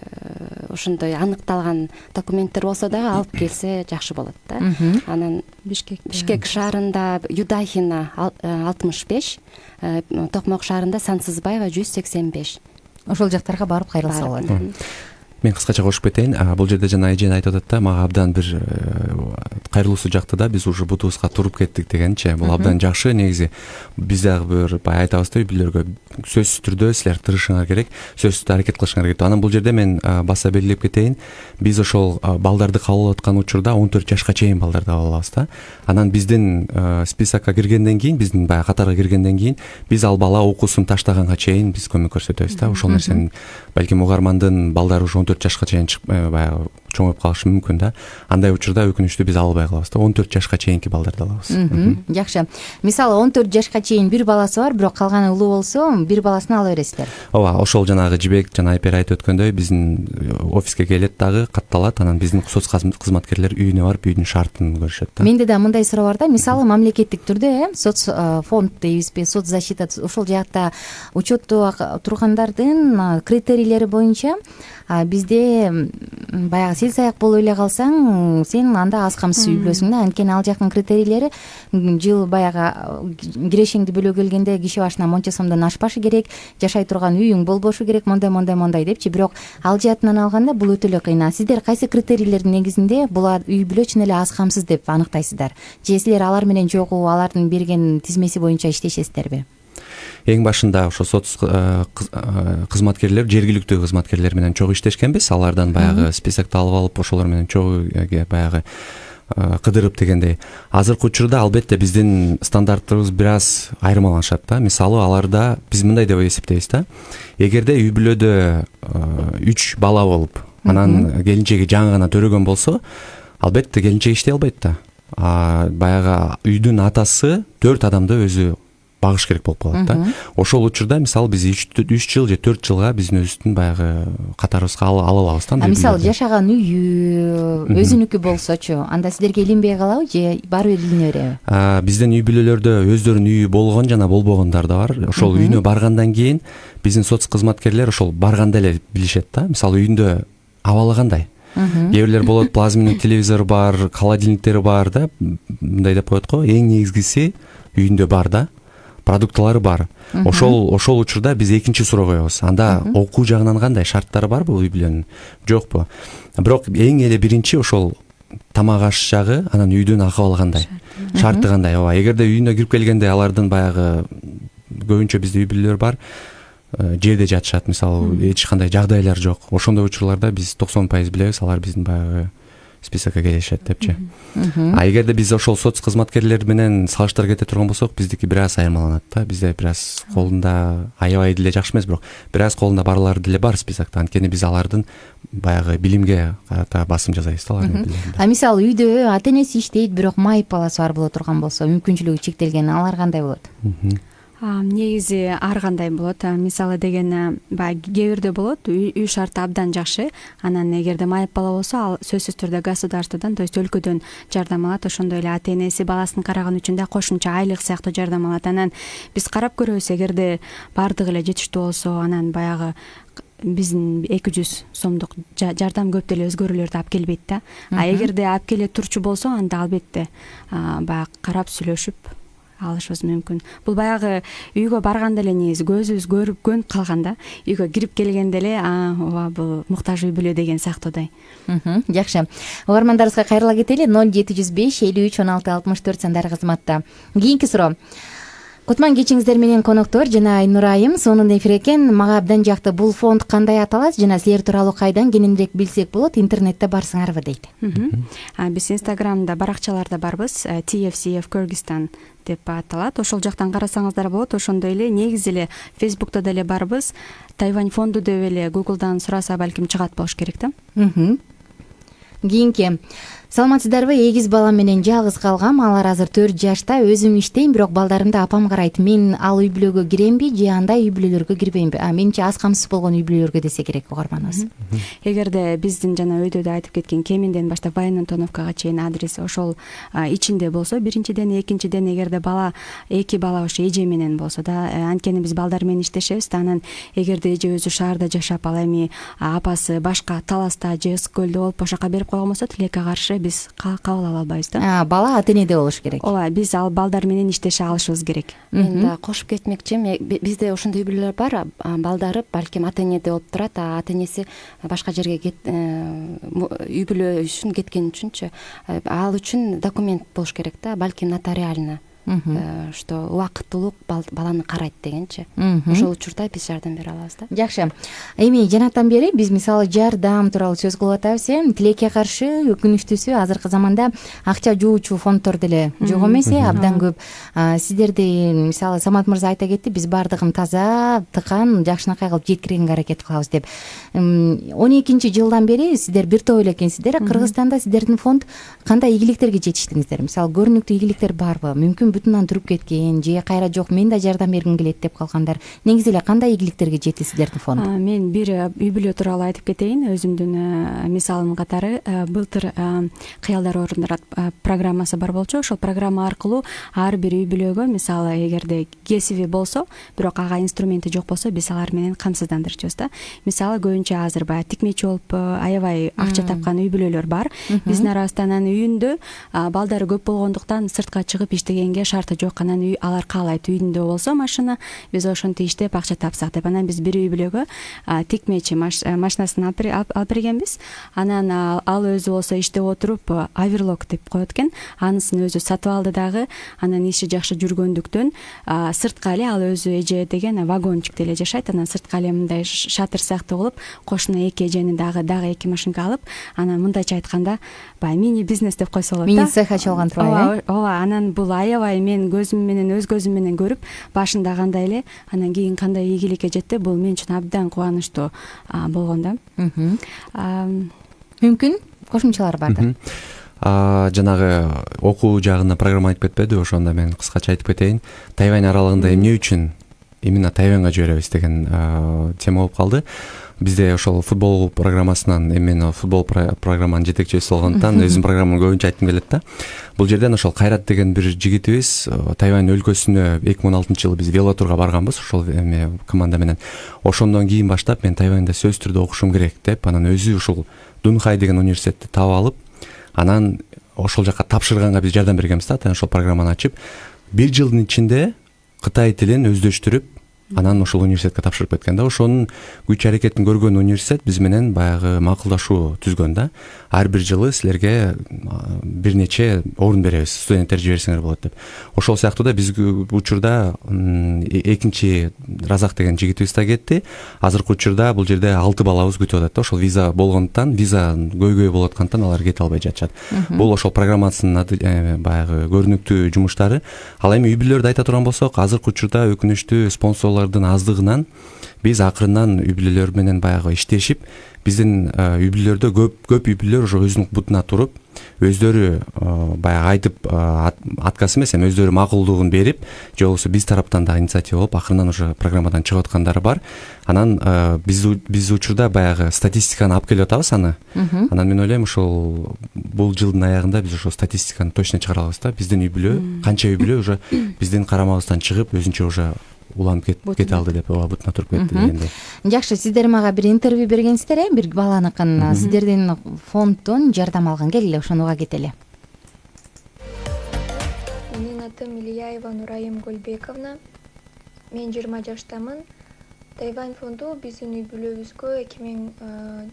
ошондой аныкталган документтер болсо дагы алып келсе жакшы болот да. Анан Бишкек шаарында Юдахина 65, Токмок шаарында Сансызбаева 185.
Ошол жактарга барып кайрылса болот.
Мен кыскача кошуп кетейин. Бул жерде жана эжен айтып атат да, мага абдан бир кайрылуусу жакты да, биз уже бутубузга туруп кеттик дегенчи. Бул абдан жакшы. Негизи биз дагы бир баягы айтабыз да, үй бүлөлөргө сөзсүз түрдө силер тырышыңар керек, сөзсүз аракет кылышыңар керек. Анан бул жерде мен баса белгилеп кетейин. Биз ошол балдарды кабыл алып аткан учурда 14 жашка чейин балдарды алып алабыз да. Анан биздин списокко киргенден кийин, биздин баягы катарга киргенден кийин биз ал бала окуусун таштаганга чейин биз көмөк көрсөтөбүз да. Ошол нерсени балким угармандын балдары ушу 14 жашка чейин баягы чоңоюп калышы мүмкүн да. Андай учурда өкүнүчтүү биз албай калабыз да. 14 жашка чейинки балдарды алабыз.
Жакшы. Мисалы 14 жашка чейин бир баласы бар, бирок калганы улуу болсо, бир баласын ала бересиздер. Ооба,
ошол жанагы Жибек жана Айпер айтып өткөндөй, биздин офиске келет дагы, катталат, анан биздин соц кызматкерлер үйүнө барып үйдүн шартын көрүшөт да.
Менде да мындай суроо бар да, мисалы мамлекеттик түрдө соц фонд дейбизби, соц защита, ошол жакта учетто тургандардын критерийлери боюнча бизде баягы селс аяк болуп эле калсаң сен анда аз камсыз үй бүлөсүң да, анткени ал жактын критерийлери жыл баягы кирешеңди бөлө келгенде киши башына монча сомдон ашпашы керек, жашай турган үйүң болбошу керек, мондай депчи. Бирок ал жаатынан алганда бул өтө эле кыйын. Сиздер кайсы критерийлердин негизинде бул үй бүлө чын эле аз камсыз деп аныктайсыздар? Же силер алар менен жогу алардын берген тизмеси боюнча иштешесиздерби?
Эң башында ошо соц кызматкерлер, жергиликтүү кызматкерлер менен чогуу иштешкенбиз. Алардан баягы списокду алып алып, ошолор менен чогуу баягы кыдырып дегендей. Азыркы учурда албетте биздин стандарттарыбыз бир аз айырмаланышат да. Мисалы аларда биз мындай деп эсептейбиз да. Эгерде үй бүлөдө 3 бала болуп, анан келинчеги жаңы гана төрөгөн болсо, албетте келинчек иштей албайт да. Баягы үйдүн атасы 4 адамды өзү багыш керек болуп калат да. Ошол учурда мисалы биз 3 жыл же 4 жылга биздин өзүбүздүн баягы катарыбызга ала алабыз да.
Мисалы жашаган үйү өзүнүкү болсочу, анда сиздерге илинбей калабы же баары бир илине береби?
Биздин үй бүлөлөрдө өздөрүнүн үйү болгон жана болбогондар да бар. Ошол үйүнө баргандан кийин биздин соц кызматкерлер ошол барганда эле билишет да. Мисалы үйүндө абалы кандай. Кээ бирлер болот, плазменный телевизор бар, холодильниктери бар да. Мындай деп коет го, эң негизгиси үйүндө бар да. Продукталары бар. Ошол учурда биз экинчи суроо коебуз. Анда окуу жагынан кандай, шарттары барбы үй бүлөнүн? Жокпу? Бирок эң эле биринчи ошол тамак аш жагы, анан үйдүн акыбалы кандай, шарты кандай. Ооба, эгерде үйүнө кирип келгенде алардын баягы көбүнчө бизде үй бүлөлөр бар, жерде жатышат, мисалы эч кандай жагдайлар жок. Ошондой учурларда биз 90% билебиз, алар биздин баягы списокко келишет депчи. Эгерде биз ошол соц кызматкерлер менен салыштыра кете турган болсок, биздики бир аз айырмаланат да. Бизде бир аз колунда аябай деле жакшы эмес, бирок бир аз колунда барлары деле бар списокто. Анткени биз алардын баягы билимге карата басым жасайбыз да алардын билимине.
Мисалы үйдө ата энеси иштейт, бирок майып баласы бар боло турган болсо, мүмкүнчүлүгү чектелген, алар кандай болот?
Негизи ар кандай болот. Мисалы деген баягы кээ бирде болот, үй шарты абдан жакшы. Анан эгерде майып бала болсо, ал сөзсүз түрдө государстводон, то есть өлкөдөн жардам алат. Ошондой эле ата энеси баласын караган үчүн да кошумча айлык сыяктуу жардам алат. Анан биз карап көрөбүз, эгерде баардыгы эле жетиштүү болсо, анан баягы биздин 200 сомдук жардам көп деле өзгөрүүлөрдү алып келбейт да. Эгерде алып келе турчу болсо, анда албетте баягы карап сүйлөшүп алышыбыз мүмкүн. Бул баягы үйгө барганда эле негизи көзүбүз көрүп көнүп калганда, үйгө кирип келгенде эле ооба бул муктаж үй бүлө деген сыяктуудай.
Жакшы. Угармандарыбызга кайрыла кетели. 0705 53 16 64 сандары кызматта. Кийинки суроо. Кутман кечиңиздер менен коноктор жана Айнур айым сонун эфир экен. Мага абдан жакты. Бул фонд кандай аталат жана силер тууралуу кайдан кененирээк билсек болот? Интернетте барсыңарбы дейт.
Биз Инстаграмда баракчаларда барбыз. TFCF Кыргызстан деп аталат. Ошол жактан карасаңыздар болот. Ошондой эле негизи эле Фейсбукта деле барбыз. Тайвань фонду деп эле Google'дан сураса балким чыгат болуш керек да.
Кийинки. Саламатсыздарбы? Эгиз балам менен жалгыз калгам. Алар азыр 4 жашта. Өзүм иштейм, бирок балдарымды апам карайт. Мен ал үй бүлөгө киремби же андай үй бүлөлөргө кирбеймби? Менимче аз камсыз болгон үй бүлөлөргө десе керек угарманыбыз.
Эгерде биздин жана өйдө да айтып кеткен Кеминден баштап Военный Антоновкага чейин адрес ошол ичинде болсо, биринчиден, экинчиден эгерде бала 2 бала ошо эже менен болсо да, анткени биз балдар менен иштешебиз да. Анан эгерде эже өзү шаарда жашап, ал эми апасы башка таласта же ысык көлдө болуп ошока берип койгон болсо, тилекке каршы биз кабыл ала албайбыз да.
Бала ата энеде болуш керек.
Ооба, биз ал балдар менен иштеше алышыбыз керек.
Мен да кошуп кетмекчимин. Бизде ошондой үй бүлөлөр бар, балдары балким ата энеде болуп турат, ата энеси башка жерге үй бүлө үчүн кеткен үчүнчү, ал үчүн документ болуш керек да, балким нотариально, что убакыттуулук баланы карайт дегенчи. Ошол учурда биз жардам бере алабыз да.
Жакшы. Эми жанаттан бери биз мисалы жардам тууралуу сөз кылып атабыз. Тилекке каршы өкүнүчтүүсү азыркы заманда акча жуучу фонддор деле жок эмес, абдан көп. Сиздерди мисалы Самат мырза айта кетти, биз баардыгын таза, тыкан, жакшынакай кылып жеткиргенге аракет кылабыз деп. 12-жылдан бери сиздер бир топ эле экенсиздер. Кыргызстанда сиздердин фонд кандай ийгиликтерге жетиштиңиздер? Мисалы көрүнүктүү ийгиликтер барбы? Мүмкүн бутунан туруп кеткен же кайра жок мен да жардам бергим келет деп калгандар негизи эле кандай ийгиликтерге жетти сиздердин фонд?
Мен бир үй бүлө тууралуу айтып кетейин. Өзүмдүн мисалым катары былтыр кыялдар орундурат программасы бар болчу. Ошол программа аркылуу ар бир үй бүлөгө, мисалы эгерде кесиби болсо, бирок ага инструменти жок болсо, биз алар менен камсыздандырчубуз да. Мисалы көбүнчө азыр баягы тикмечи болуп аябай акча тапкан үй бүлөлөр бар. Биздин арабызда анан үйүндө балдары көп болгондуктан сыртка чыгып иштегенге шарты жок. Анан алар каалайт үйүндө болсо машина, биз ошентип иштеп акча тапсак деп. Анан биз бир үй бүлөгө тикмечи машинасын алып бергенбиз. Анан ал өзү болсо иштеп отуруп аверлок деп коет экен. Анысын өзү сатып алды дагы. Анан иши жакшы жүргөндүктөн сыртка эле ал өзү эже деген вагончикте эле жашайт. Анан сыртка эле мындай шатыр сыяктуу кылып, кошуна эки эжени дагы 2 машинка алып, анан мындайча айтканда баягы мини бизнес деп койсо болот да.
Мини цех ачып алган турбайбы?
Ооба, анан бул аябай мен көзүм менен, өз көзүм менен көрүп, башында кандай эле, анан кийин кандай ийгиликке жетти, бул мен үчүн абдан кубанычтуу болгон да.
Мүмкүн кошумчалар барды.
Жанагы окуу жагына программа айтып кетпеди, ошондо мен кыскача айтып кетейин. Тайвань аралыгында эмне үчүн именно Тайваньга жиберебиз деген тема болуп калды. Бизде ошол футбол программасынан эмне футбол программанын жетекчиси болгондуктан өзүм программаны көбүнчө айткым келет да. Бул жерден ошол Кайрат деген бир жигитибиз Тайвань өлкөсүнө 2016-жылы биз велотурга барганбыз ошол команда менен. Ошондон кийин баштап мен Тайваньда сөзсүз түрдө окушум керек деп, анан өзү ушул Дунхай деген университетти таап алып, анан ошол жака тапшырганга биз жардам бергенбиз да. Ошол программаны ачып, 1 жылдын ичинде Кытай тилин өздөштүрүп, анан ошол университетке тапшырып кеткен да. Ошонун күч аракетин көргөн университет биз менен баягы макулдашуу түзгөн да. Ар бир жылы силерге бир нече орун беребиз, студенттер жиберсеңер болот деп. Ошол сыяктуу да биз учурда экинчи Разак деген жигитибиз да кетти. Азыркы учурда бул жерде 6 балабыз күтүп атат да. Ошол виза болгондуктан, виза көйгөй болуп аткандыктан алар кете албай жатышат. Бул ошол программасынын баягы көрүнүктүү жумуштары. Ал эми үй бүлөлөрдү айта турган болсок, азыркы учурда өкүнүчтүү спонсорлордун аздыгынан биз акырындан үй бүлөлөр менен баягы иштешип, биздин үй бүлөлөрдө көп үй бүлөлөр ошо өзүнүн бутуна туруп, өздөрү баягы айтып отказ эмес, эми өздөрү макулдугун берип, же болбосо биз тараптан да инициатива болуп, акырындан ошо программадан чыгып аткандары бар. Анан биз учурда баягы статистиканы алып келип атабыз аны. Анан мен ойлойм, ошол бул жылдын аягында биз ошол статистиканы точно чыгара алабыз да. Биздин үй бүлө, канча үй бүлө уже биздин карамабыздан чыгып, өзүнчө уже уланып кете алды деп, бутуна туруп кетти дегендей.
Жакшы, сиздер мага бир интервью бергенсиздер, бир баланыкын сиздердин фонддон жардам алган. Келгиле, ошону уга кетели.
Менин атым Ильяева Нурайым Гөлбековна. Мен 20 жаштамын. Тайвань фонду биздин үй бүлөбүзгө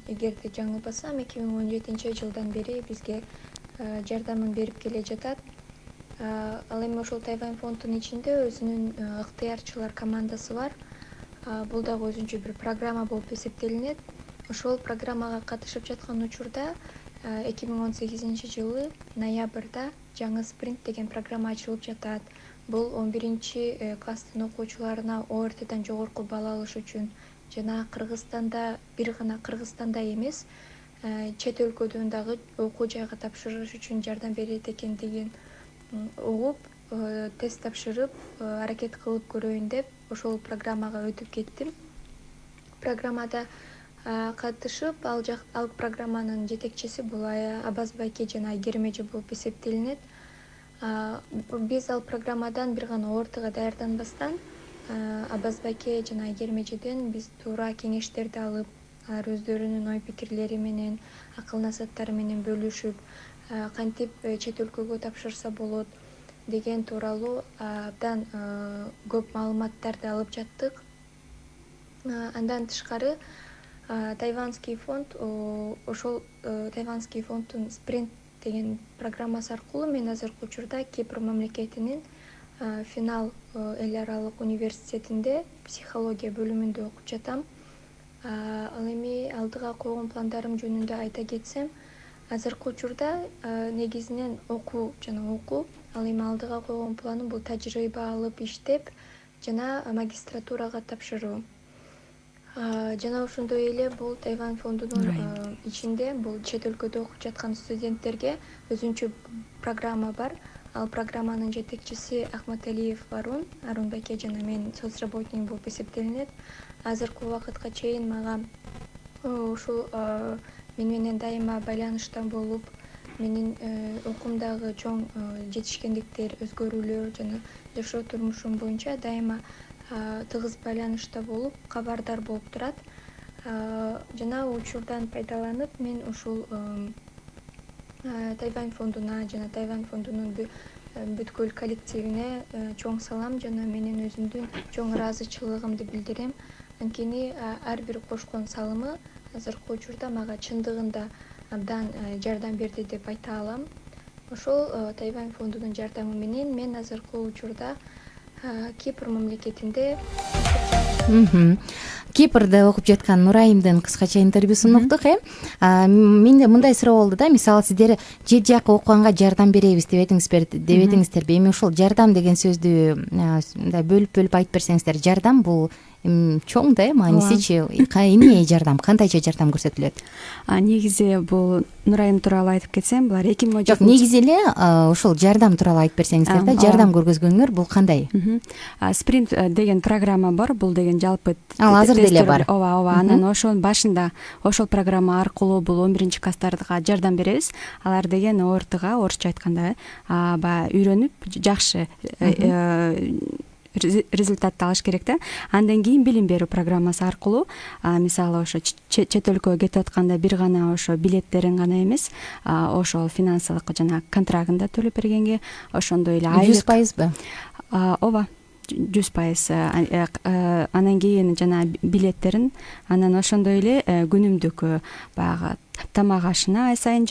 эгерде жаңылбасам 2017-жылдан бери бизге жардамын берип келе жатат. Ал эми ошол Тайвань фондунун ичинде өзүнүн ыктыярчылар командасы бар. Бул дагы өзүнчө бир программа болуп эсептелинет. Ошол программага катышып жаткан учурда 2018-жылы ноябрда жаңы спринт деген программа ачылып жатат. Бул 11 класстын окуучуларына ОРТдан жогорку балл алыш үчүн жана Кыргызстанда, бир гана Кыргызстанда эмес, чет өлкөдөн дагы окуу жайга тапшырыш үчүн жардам берет экендигин угуп, тест тапшырып, аракет кылып көрөйүн деп ошол программага өтүп кеттим. Программада катышып, ал программанын жетекчиси бул Абазбайке жана Айгерим эже болуп эсептелинет. Биз ал программадан бир гана ОРТга даярданбастан Абазбайке жана Айгерим эжеден биз туура кеңештерди алып, алар өздөрүнүн ой пикирлери менен, акыл насаттары менен бөлүшүп, кантип чет өлкөгө тапшырса болот деген тууралуу абдан көп маалыматтарды алып жаттык. Андан тышкары Тайванский фонд, ошол Тайванский фонддун спринт деген программасы аркылуу мен азыркы учурда Кипр мамлекетинин Финал эл аралык университетинде психология бөлүмүндө окуп жатам. Ал эми алдыга койгон пландарым жөнүндө айта кетсем, азыркы учурда негизинен окуу. Ал эми алдыга койгон планым бул тажрыйба алып иштеп жана магистратурага тапшыруу. Жана ошондой эле бул Тайвань фондунун ичинде бул чет өлкөдө окуп жаткан студенттерге өзүнчө программа бар. Ал программанын жетекчиси Ахматалиев Арун байке жана мен соцработник болуп эсептелинет. Азыркы убакытка чейин мага ушул мен менен дайыма байланышта болуп, менин окуумдагы чоң жетишкендиктер, өзгөрүүлөр жана жашоо турмушум боюнча дайыма тыгыз байланышта болуп, кабардар болуп турат. Жана учурдан пайдаланып, мен ушул Тайвань фондуна жана Тайвань фондунун бүткүл коллективине чоң салам жана менин өзүмдүн чоң ыраазычылыгымды билдирем. Анткени ар бир кошкон салымы азыркы учурда мага чындыгында абдан жардам берди деп айта алам. Ошол Тайвань фондунун жардамы менен мен азыркы учурда Кипр мамлекетинде
Кипрде окуп жаткан Нурайымдын кыскача интервьюсун уктук. Менде мындай суроо болду да, мисалы сиздер жер жакка окуганга жардам беребиз деп этиңиздерби? Эми ушул жардам деген сөздү мындай бөлүп айтып берсеңиздер. Жардам бул чоң да, маанисичи эмне жардам, кандайча жардам көрсөтүлөт?
Негизи бул Нурайым тууралуу айтып кетсем, булар 2017.
Жок, негизи эле ушул жардам тууралуу айтып берсеңиздер да, жардам көргөзгөнүңөр бул кандай?
Спринт деген программа бар, бул деген жалпы
Ал азыр деле бар.
Ооба. Анан ошонун башында ошол программа аркылуу бул 11 класстарга жардам беребиз. Алар деген ОРТга, орусча айтканда, баягы үйрөнүп жакшы результатты алыш керек да. Андан кийин билим берүү программасы аркылуу, мисалы ошо чет өлкөгө кетип атканда бир гана ошо билеттерин гана эмес, ошол финансылык жана контрагында төлөп бергенге, ошондой эле айлык
100%бы?
Ооба, 100%. Анан кийин жана билеттерин, анан ошондой эле күнүмдүк баягы тамак ашына ай сайын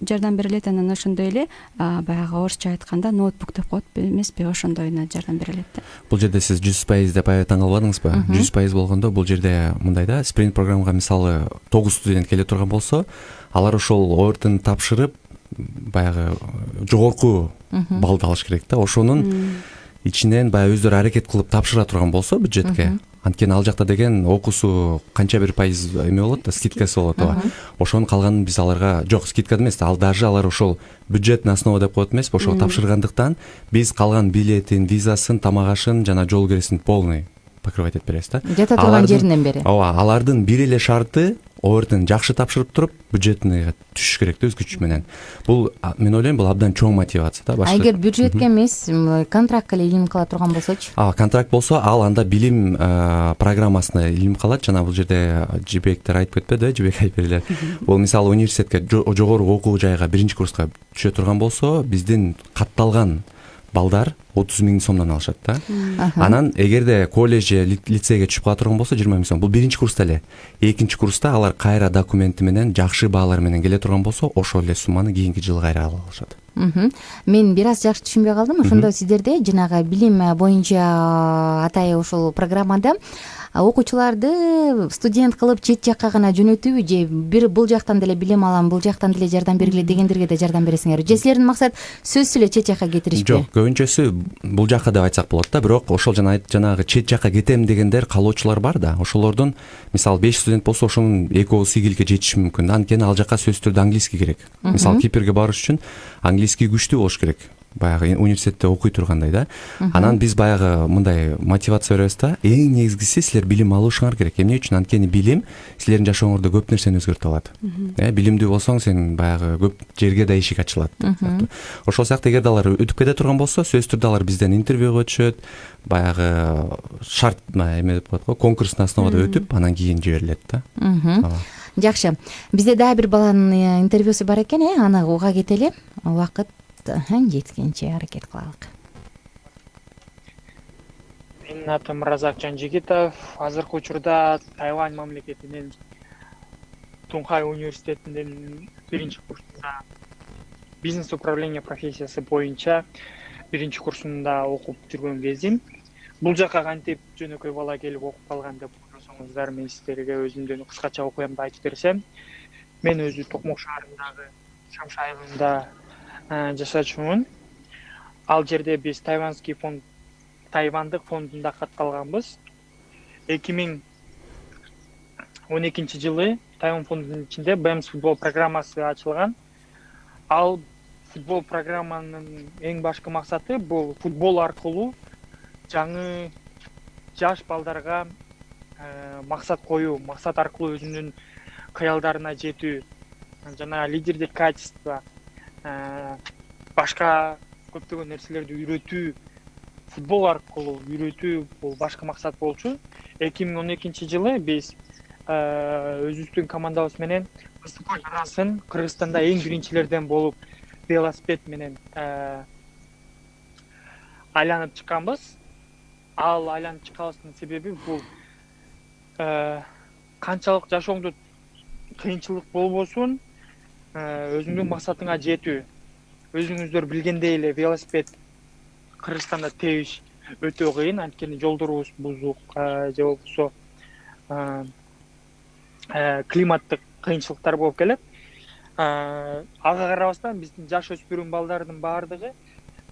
жардам берилет. Анан ошондой эле баягы орусча айтканда ноутбук деп коет эмеспи, ошондойуна жардам берилет да.
Бул жерде сиз 100% деп таң калбадыңызбы? 100% болгондо бул жерде мындай да, спринт программага мисалы 9 студент келе турган болсо, алар ошол ОРТын тапшырып, баягы жогорку балды алыш керек да. Ошонун ичинен баягы өздөрү аракет кылып тапшыра турган болсо бюджетке, анткени ал жакта деген окуусу канча бир пайыз эме болот да, скидкасы болот. Ошонун калганын биз аларга, жок, скидка эмес, ал даже алар ошол бюджетный основа деп коет эмеспи, ошого тапшыргандыктан биз калган билетин, визасын, тамак ашын жана жол киресин полный покрывать этип беребиз да.
Жата турган жеринен бери.
Ооба, алардын бир эле шарты ОРТын жакшы тапшырып туруп, бюджетныйга түшүш керек да, өз күчү менен. Бул мен ойлойм, бул абдан чоң мотивация да.
Эгер бюджетке эмес, контрактка эле илим кала турган болсочу?
Контракт болсо, ал анда билим программасына илим калат. Жана бул жерде Жибектер айтып кетпеди, Жибек Айберлер. Бул мисалы университетке, жогорку окуу жайга биринчи курска түшө турган болсо, биздин катталган балдар 30 000 сомдон алышат да. Анан эгерде колледж же лицейге түшүп кала турган болсо 20 000 сом. Бул биринчи курста эле. Экинчи курста алар кайра документи менен, жакшы баалар менен келе турган болсо, ошол эле сумманы кийинки жылы кайра ала алышат.
Мен бир аз жакшы түшүнбөй калдым. Ошондо сиздерде жанагы билим боюнча атай ушул программада окуучуларды студент кылып чет жакка гана жөнөтүүбү, же бир бул жактан деле билим алам, бул жактан деле жардам бергиле дегендерге да жардам бересиңерби? Же силердин максат сөзсүз эле чет жакка кетиришпи?
Жок, көбүнчөсү бул жакка деп айтсак болот да, бирок ошол жанагы чет жакка кетем дегендер калоочулар бар да. Ошолордун мисалы 5 студент болсо, ошонун 2 сигилге жетиши мүмкүн да. Анткени ал жакка сөзсүз түрдө английский керек. Мисалы Кипрге барыш үчүн английский күчтүү болуш керек. Баягы университетте окуй тургандай да. Анан биз баягы мындай мотивация беребиз да. Эң негизгиси силер билим алышыңар керек. Эмне үчүн? Анткени билим силердин жашооңордо көп нерсени өзгөртүп алат. Билимдүү болсоң, сен баягы көп жерге да ишик ачылат. Ошол сыяктуу эгерде алар өтүп кете турган болсо, сөзсүз түрдө алар бизден интервьюга түшөт, баягы шарт эме деп коет го, конкурстун основада өтүп, анан кийин жиберилет да.
Жакшы. Бизде дагы бир баланын интервьюсу бар экен, аны уга кетели. Убакыт жеткенче аракет кылалык.
Менин атым Разак Жанжигитов. Азыркы учурда Тайвань мамлекетинин Тунхай университетинин биринчи курсунда бизнес управление профессиясы боюнча биринчи курсунда окуп жүргөн кезим. Бул жака кантип жөнөкөй бала келип окуп калган деп ойлосоңуздар, мен сиздерге өзүмдүн кыскача окуямды айтып берсем. Мен өзү Токмок шаарындагы Шамшы айылында жашачумун. Ал жерде биз Тайвандык фондунда катталганбыз. 2012 жылы Тайвань фондунун ичинде BEMS футбол программасы ачылган. Ал футбол программанын эң башкы максаты бул футбол аркылуу жаңы жаш балдарга максат коюу, максат аркылуу өзүнүн каялдарына жетүү, жана лидердик качество, башка көптөгөн нерселерди үйрөтүү, футбол аркылуу үйрөтүү бул башкы максат болчу. 2012 жылы биз өзүбүздүн командабыз менен ысыкөл жарасын Кыргызстанда эң биринчилерден болуп велосипед менен айланып чыкканбыз. Ал айланып чыкканыбыздын себеби бул канчалык жашооңдо кыйынчылык болбосун, өзүңдүн максатыңа жетүү. Өзүңүздөр билгендей эле велосипед Кыргызстанда тебиш өтө кыйын, анткени жолдорубуз бузук, же болбосо климаттык кыйынчылыктар болуп келет. Ага карабастан биздин жаш өспүрүм балдардын баардыгы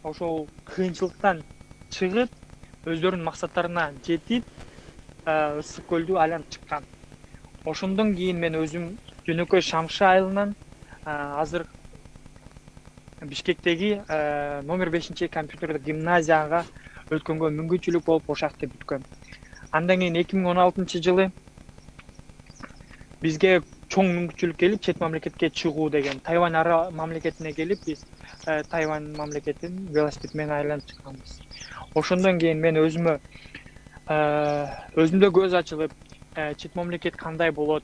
ошол кыйынчылыктан чыгып, өздөрүнүн максаттарына жетип, ысык көлдү айланып чыккан. Ошондон кийин мен өзүм Жөнөкөй Шамшы айылынан азыр Бишкектеги номер 5 компьютерлик гимназияга өткөнгө мүмкүнчүлүк болуп ошакты бүткөм. Андан кийин 2016 жылы бизге чоң мүмкүнчүлүк келип, чет мамлекетке чыгуу деген. Тайвань ара мамлекетине келип, биз Тайвань мамлекетин велосипед менен айланып чыкканбыз. Ошондон кийин мен өзүмдө көз ачылып, чет мамлекет кандай болот,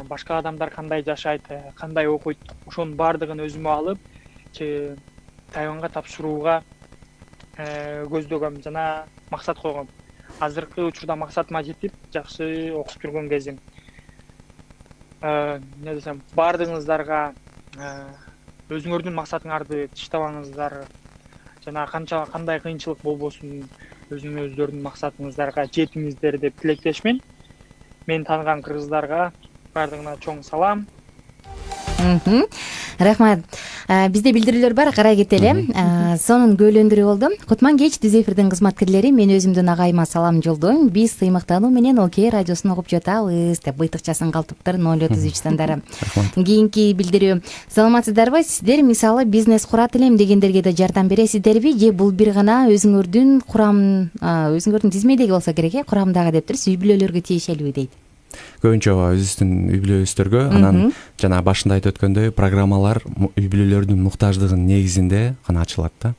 башка адамдар кандай жашайт, кандай окуйт, ошонун баардыгын өзүмө алып, Тайваньга тапшырууга көздөгөм жана максат койгом. Азыркы учурда максатыма жетип, жакшы окуп жүргөн кезим. Не десем, баардыгыңыздарга өзүңөрдүн максатыңарды тыштабаңыздар, жана кандай кыйынчылык болбосун, өзүңөрдүн максатыңыздарга жетиңиздер деп тилектешмин. Мен таанган кыргыздарга баардыгына чоң салам.
Рахмат. Бизде билдирүүлөр бар, карай кетели. Сонун көйлөндүрүү болду. Кутман кеч түз эфирдин кызматкерлери, мен өзүмдүн агайыма салам жолдойм. Биз сыймыктануу менен Окей радиосун угуп жатабыз деп быйтыкчасын калтыптыр 033 сандары. Кийинки билдирүү. Саламатсыздарбы? Сиздер мисалы бизнес курат элем дегендерге да жардам бересиздерби же бул бир гана өзүңөрдүн өзүңөрдүн тизмедеги болсо керек, курамдагы дептирсиз, үй бүлөлөргө тиешелиби дейт.
Көбүнчө өзүбүздүн үй бүлөбүздөргө, анан жана башында айтып өткөндөй программалар үй бүлөлөрдүн муктаждыгынын негизинде гана ачылат да.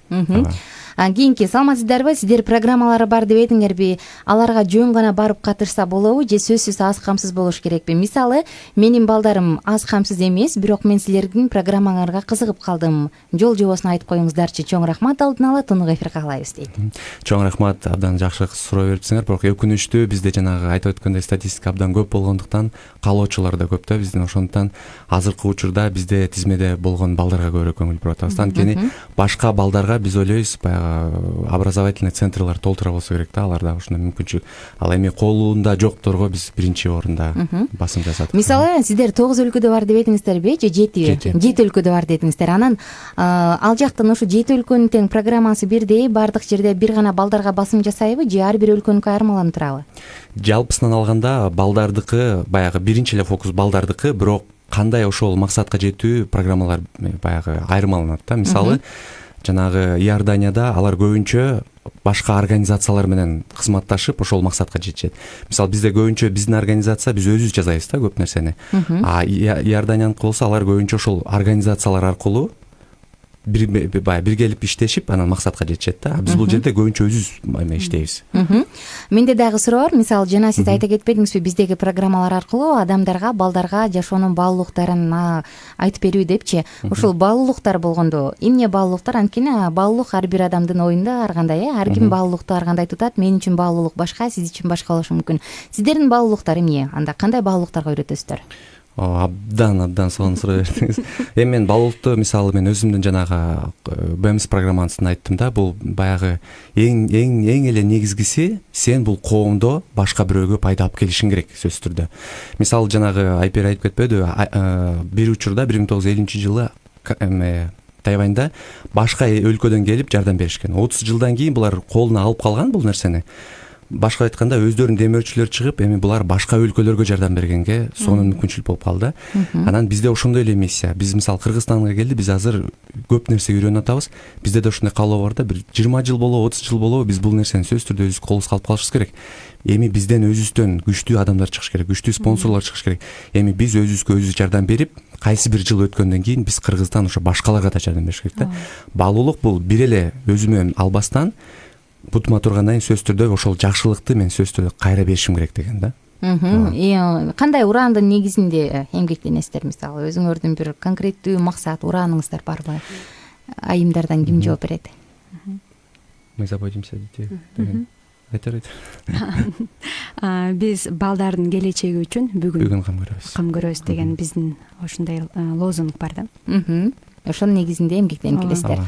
Кийинки саламатсыздарбы? Сиздер программалары бар дебедиңерби? Аларга жөн гана барып катышса болобу же сөзсүз аз камсыз болуш керекпи? Мисалы, менин балдарым аз камсыз эмес, бирок мен силердин программаңарга кызыгып калдым. Жол жобосун айтып коюңуздарчы. Чоң рахмат, алдын ала тунук эфирге каалайбыз дейт.
Чоң рахмат, абдан жакшы суроо берипсиңер, бирок өкүнүчтүү бизде жанагы айтып өткөндөй статистика абдан көп болгондуктан каалоочулар да көп да биздин. Ошондуктан азыркы учурда бизде тизмеде болгон балдарга көбүрөөк көңүл буруп атабыз. Анткени башка балдарга биз ойлойбуз баягы образовательный центрлар толтура болсо керек да, аларда ушундай мүмкүнчүлүк. Ал эми колунда жокторго биз биринчи орунда басым жасадык.
Мисалы, сиздер 9 өлкөдө бар дебедиңиздерби же 7 өлкөдө бар дедиңиздер. Анан ал жактан ушу 7 өлкөнүн тең программасы бирдей, бардык жерде бир гана балдарга басым жасайбы же ар бир өлкөнүкү айырмаланып турабы?
Жалпысынан алганда балдардыкы баягы биринчи эле фокус балдардыкы, бирок кандай ошол максатка жетүү программалар баягы айырмаланат да. Мисалы, жанагы Иорданияда алар көбүнчө башка организациялар менен кызматташып ошол максатка жетишет. Мисалы, бизде көбүнчө биздин организация биз өзүбүз жасайбыз да көп нерсени. А Иорданияныкы болсо алар көбүнчө ошол организациялар аркылуу биргелип иштешип анан максатка жетишет да. Биз бул жерде көбүнчө өзүбүз иштейбиз.
Менде дагы суроо бар. Мисалы, жана сиз айта кетпедиңизби, биздеги программалар аркылуу адамдарга, балдарга жашоонун баалуулуктарын айтып берүү депчи. Ушул баалуулуктар болгондо, эмне баалуулуктар? Анткени баалуулук ар бир адамдын оюнда ар кандай, ар ким баалуулукту ар кандай тутат. Мен үчүн баалуулук башка, сиз үчүн башка болушу мүмкүн. Сиздердин баалуулуктар эмне? Анда кандай баалуулуктарга үйрөтөсүздөр?
Абдан сонун суроо бердиңиз. Эми мен баалуулукту мисалы мен өзүмдүн жанагы БМС программасын айттым да, бул баягы эң эле негизгиси сен бул коомдо башка бирөөгө пайда алып келишиң керек сөзсүз түрдө. Мисалы, жанагы Айпер айтып кетпедиби, бир учурда 1950 жылы Тайваньда башка өлкөдөн келип жардам беришкен. 30 жылдан кийин булар колуна алып калган бул нерсени. башка айтканда өздөрүнүн демөөрчүлөрү чыгып эми булар башка өлкөлөргө жардам бергенге сонун мүмкүнчүлүк болуп калды. Анан бизде ошондой эле миссия. Биз мисалы Кыргызстанга келди, биз азыр көп нерсеге үйрөнүп атабыз. Бизде да ошондой каалоо бар да, бир 20 жыл болобу, 30 жыл болобу биз бул нерсени сөзсүз түрдө өзүбүз колубузга алып калышыбыз керек. Эми бизден өзүбүздөн күчтүү адамдар чыгыш керек, күчтүү спонсорлор чыгыш керек. Эми биз өзүбүзгө өзүбүз жардам берип, кайсы бир жыл өткөндөн кийин биз Кыргызстан ошо башкаларга да жардам бериш керек да. Баалуулук бул бир эле өзүмө албастан бутума тургандан кийин сөзсүз түрдө ошол жакшылыкты мен сөзсүз түрдө кайра беришим керек деген да.
Кандай ураандын негизинде эмгектенесиздер? Мисалы өзүңөрдүн бир конкреттүү максат, урааныңыздар барбы? Айымдардан ким жооп берет?
Мы заботимся о детях. Айтар.
Биз балдардын келечеги үчүн бүгүн
кам
көрөбүз деген биздин ошондой лозунг бар да.
Ошонун негизинде эмгектенип келесиздер.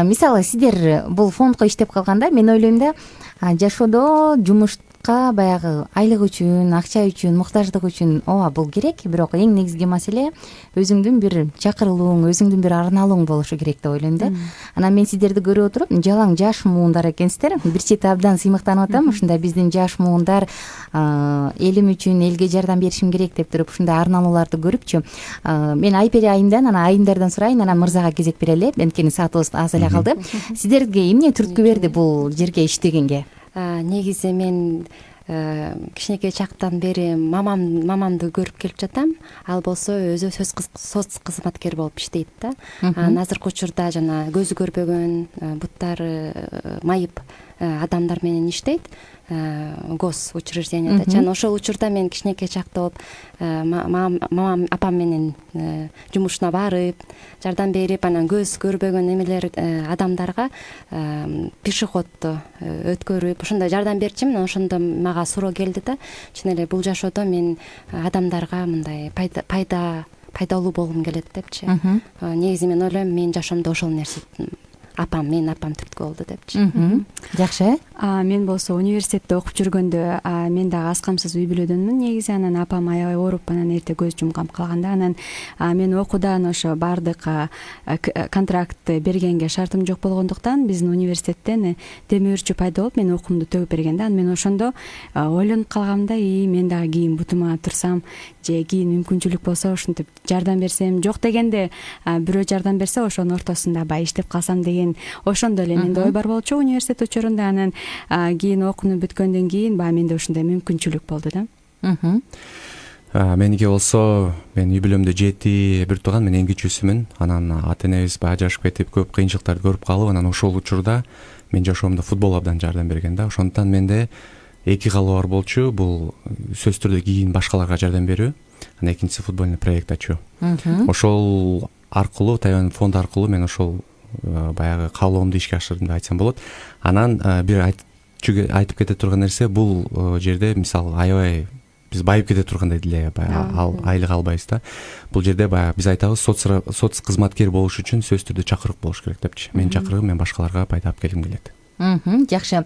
Мисалы сиздер бул фондко иштеп калганда мен ойлойм да, жашоодо жумушка баягы айлык үчүн, акча үчүн, муктаждык үчүн ооба бул керек, бирок эң негизги маселе өзүңдүн бир чакырылууң, өзүңдүн бир арналууң болушу керек деп ойлойм да. Анан мен сиздерди көрүп отуруп, жалаң жаш муундар экенсиздер. Бир чети абдан сыймыктанып атам. Ушундай биздин жаш муундар элим үчүн, элге жардам беришим керек деп туруп ушундай арналууларды көрүпчү. Мен Айпери айымдан, анан айымдардан сурайын, анан мырзага кезек берели. Анткени саатыбыз аз эле калды. Сиздерге эмне түрткү берди бул жерге иштегенге?
Негизи мен кичинекей чактан бери мамамды көрүп келип жатам. Ал болсо өзү соц кызматкер болуп иштейт да. Азыркы учурда жана көзү көрбөгөн, буттары майып адамдар менен иштейт. Гос учрежденияда. Жана ошол учурда мен кичинекей чакта болуп мамам апам менен жумушуна барып, жардам берип, анан көз көрбөгөн эмелер адамдарга пешеходду өткөрүп, ошондой жардам берчимин. Ошондо мага суроо келди да, чын эле бул жашоодо мен адамдарга мындай пайдалуу болгум келет депчи. Негизи мен ойлойм, мен жашоомдо ошол нерсе менин апам түрткү болду депчи.
Жакшы.
Мен болсо университетте окуп жүргөндө мен дагы аз камсыз үй бүлөдөнмүн негизи. Анан апам аябай ооруп, анан эрте көз жумган калганда, анан мен окуудан ошо баардык контрактты бергенге шартым жок болгондуктан биздин университеттен демөөрчү пайда болуп мен окуумду төгүп берген да. Мен ошондо ойлонуп калгам да, мен дагы кийин бутума турсам же кийин мүмкүнчүлүк болсо ушинтип жардам берсем, жок дегенде бирөө жардам берсе ошонун ортосунда баягы иштеп калсам деген ошондой эле менде ой бар болчу университет учурунда. Анан кийин окууну бүткөндөн кийин баягы менде ошондой мүмкүнчүлүк болду да.
Меники болсо, мен үй бүлөмдө 7 бир тууган, мен эң кичүүсүмүн. Анан ата энебиз баягы жашып кетип, көп кыйынчылыктарды көрүп калып, анан ошол учурда мен жашоомдо футбол абдан жардам берген да. Ошондуктан менде эки каалоо бар болчу. Бул сөзсүз түрдө кийин башкаларга жардам берүү, анан экинчиси футбольный проект ачуу. Ошол аркылуу, Тайвань фонд аркылуу мен ошол баягы каалоомду ишке ашырдым деп айтсам болот. Анан бир айтып кете турган нерсе, бул жерде мисалы аябай биз байып кете тургандай деле баягы айлык албайбыз да. Бул жерде баягы биз айтабыз, соц кызматкер болуш үчүн сөзсүз түрдө чакырык болуш керек депчи. Менин чакырыгым мен башкаларга пайда алып келгим келет.
Жакшы.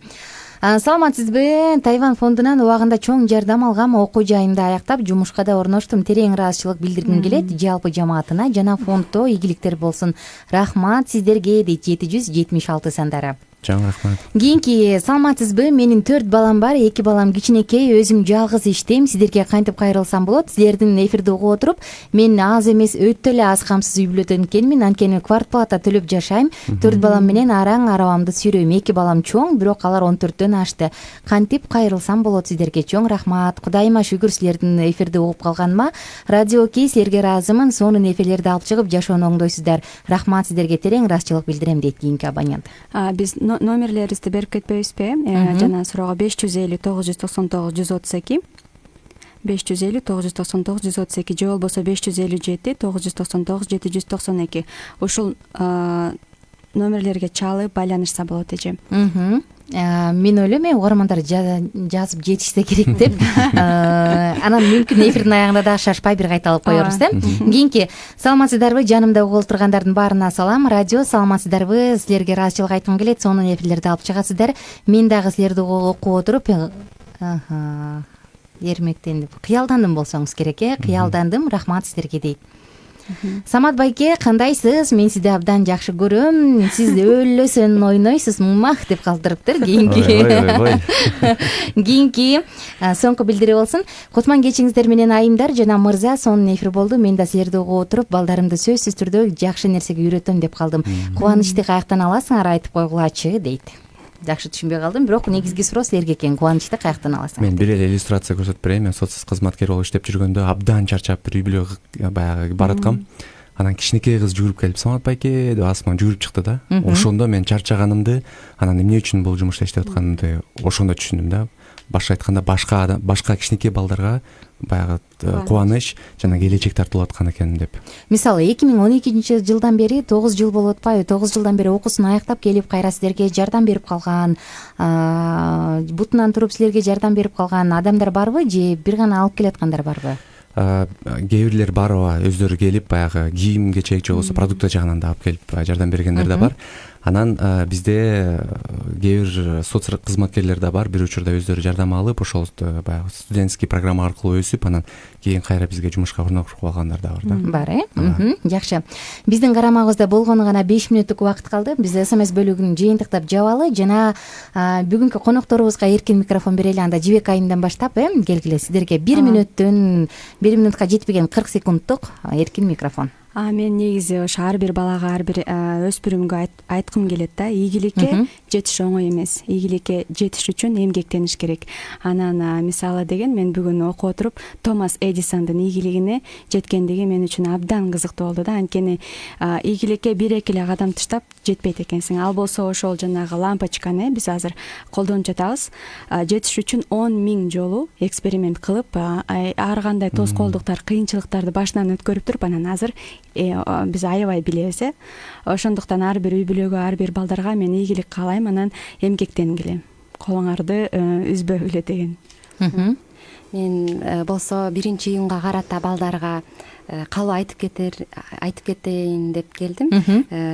Саламатсызбы? Тайвань фондунан убагында чоң жардам алгам, окуу жайымды аяктап, жумушка да орноштум. Терең ыраазычылык билдиргим келет жалпы жамаатына жана фонддо ийгиликтер болсун. Рахмат сиздерге дейт 776 сандары.
Чоң рахмат.
Кийинки саламатсызбы? Менин 4 балам бар, 2 балам кичинекей, өзүм жалгыз иштейм. Сиздерге кантип кайрылсам болот? Сиздердин эфирди угуп отуруп, мен аз эмес өтө эле аз камсыз үй бүлөдөн экенмин. Анткени квартплата төлөп жашайм. 4 балам менен араң арабамды сүйрөйм. 2 балам чоң, бирок алар 14дөн ашты. Кантип кайрылсам болот сиздерге? Чоң рахмат. Кудайыма шүгүр силердин эфирди угуп калганыма. Радио Кей силерге ыраазымын. Сонун эфирлерди алып чыгып жашоону оңдойсуздар. Рахмат сиздерге, терең ыраазычылык билдирем дейт кийинки абонент.
Биз номерлерибизди берип кетпейбизби? Жана суроого 550 999 132 550 999 132 же болбосо 557 999 792 ушул номерлерге чалып байланышса болот эже.
Мен ойлойм, угармандар жазып жетишсе керек деп. Анан мүмкүн эфирдин аягында дагы шашпай бир кайталап коербуз да. Кийинки саламатсыздарбы? Жанымда угуп отургандардын баарына салам. Радио саламатсыздарбы? Силерге ыраазычылык айткым келет. Сонун эфирлерди алып чыгасыздар. Мен дагы силерди окуп отуруп эрмектендим. Кыялдандым болсоңуз керек, кыялдандым. Рахмат сиздерге дейт. Самат байке, кандайсыз? Мен сизди абдан жакшы көрөм. Сиз өлөсөн ойнойсуз, мах деп калтырыптыр. Кийинки соңку билдирүү болсун. Кутман кечиңиздер менен айымдар жана мырза, сонун эфир болду. Мен да силерди угуп отуруп, балдарымды сөзсүз түрдө жакшы нерсеге үйрөтөм деп калдым. Кубанычты каяктан аласыңар, айтып койгулачы дейт. Жакшы түшүнбөй калдым, бирок негизги суроо силерге экен. Кубанычты каяктан аласың?
Мен бир эле иллюстрация көрсөтүп берейин. Мен соцсуз кызматкер болуп иштеп жүргөндө абдан чарчап бир үй бүлөгө баягы бараткам. Анан кичинекей кыз жүгүрүп келип, Самат байке деп асман жүгүрүп чыкты да. Ошондо мен чарчаганымды, анан эмне үчүн бул жумушта иштеп атканымды ошондо түшүндүм да. Башка айтканда башка кичинекей балдарга баягы кубаныч жана келечек тартылып аткан экен деп.
Мисалы 2012-жылдан бери 9 жыл болуп атпайбы? 9 жылдан бери окуусун аяктап келип, кайра силерге жардам берип калган, бутунан туруп силерге жардам берип калган адамдар барбы же бир гана алып келаткандар барбы?
Кээ бирлер бар, өздөрү келип баягы кийим кечек же болбосо продукт жагынан да алып келип жардам бергендер да бар. Анан бизде кээ бир соц кызматкерлер да бар, бир учурда өздөрү жардам алып, ошол баягы студентский программа аркылуу өсүп, анан кийин кайра бизге жумушка орношуп калгандар да бар да.
Бар, жакшы. Биздин карамагыбызда болгону гана 5 мүнөттүк убакыт калды. Биз СМС бөлүгүн жыйынтыктап жабалы жана бүгүнкү конокторубузга эркин микрофон берели. Анда Жибек айымдан баштап, келгиле сиздерге 1 мүнөтка жетпеген 40 секундтук эркин микрофон.
Мен негизи ошо ар бир балага, ар бир өспүрүмгө айткым келет да, ийгиликке жетиш оңой эмес. Ийгиликке жетиш үчүн эмгектениш керек. Анан мисалы деген мен бүгүн окуп отуруп Томас Эдисондун ийгилигине жеткендиги мен үчүн абдан кызыктуу болду да. Анткени ийгиликке 1-2 эле кадам таштап жетпейт экенсиң. Ал болсо ошол жанагы лампочканы биз азыр колдонуп жатабыз. Жетиш үчүн 10 000 жолу эксперимент кылып, ар кандай тоскоолдуктар, кыйынчылыктарды башынан өткөрүп туруп, анан азыр биз аябай билебиз. Ошондуктан ар бир үй бүлөгө, ар бир балдарга мен ийгилик каалайм, анан эмгектенгиле. Колуңарды үзбөгүлө деген.
Мен болсо 1-июнга карата балдарга калуу айтып кетейин деп келдим.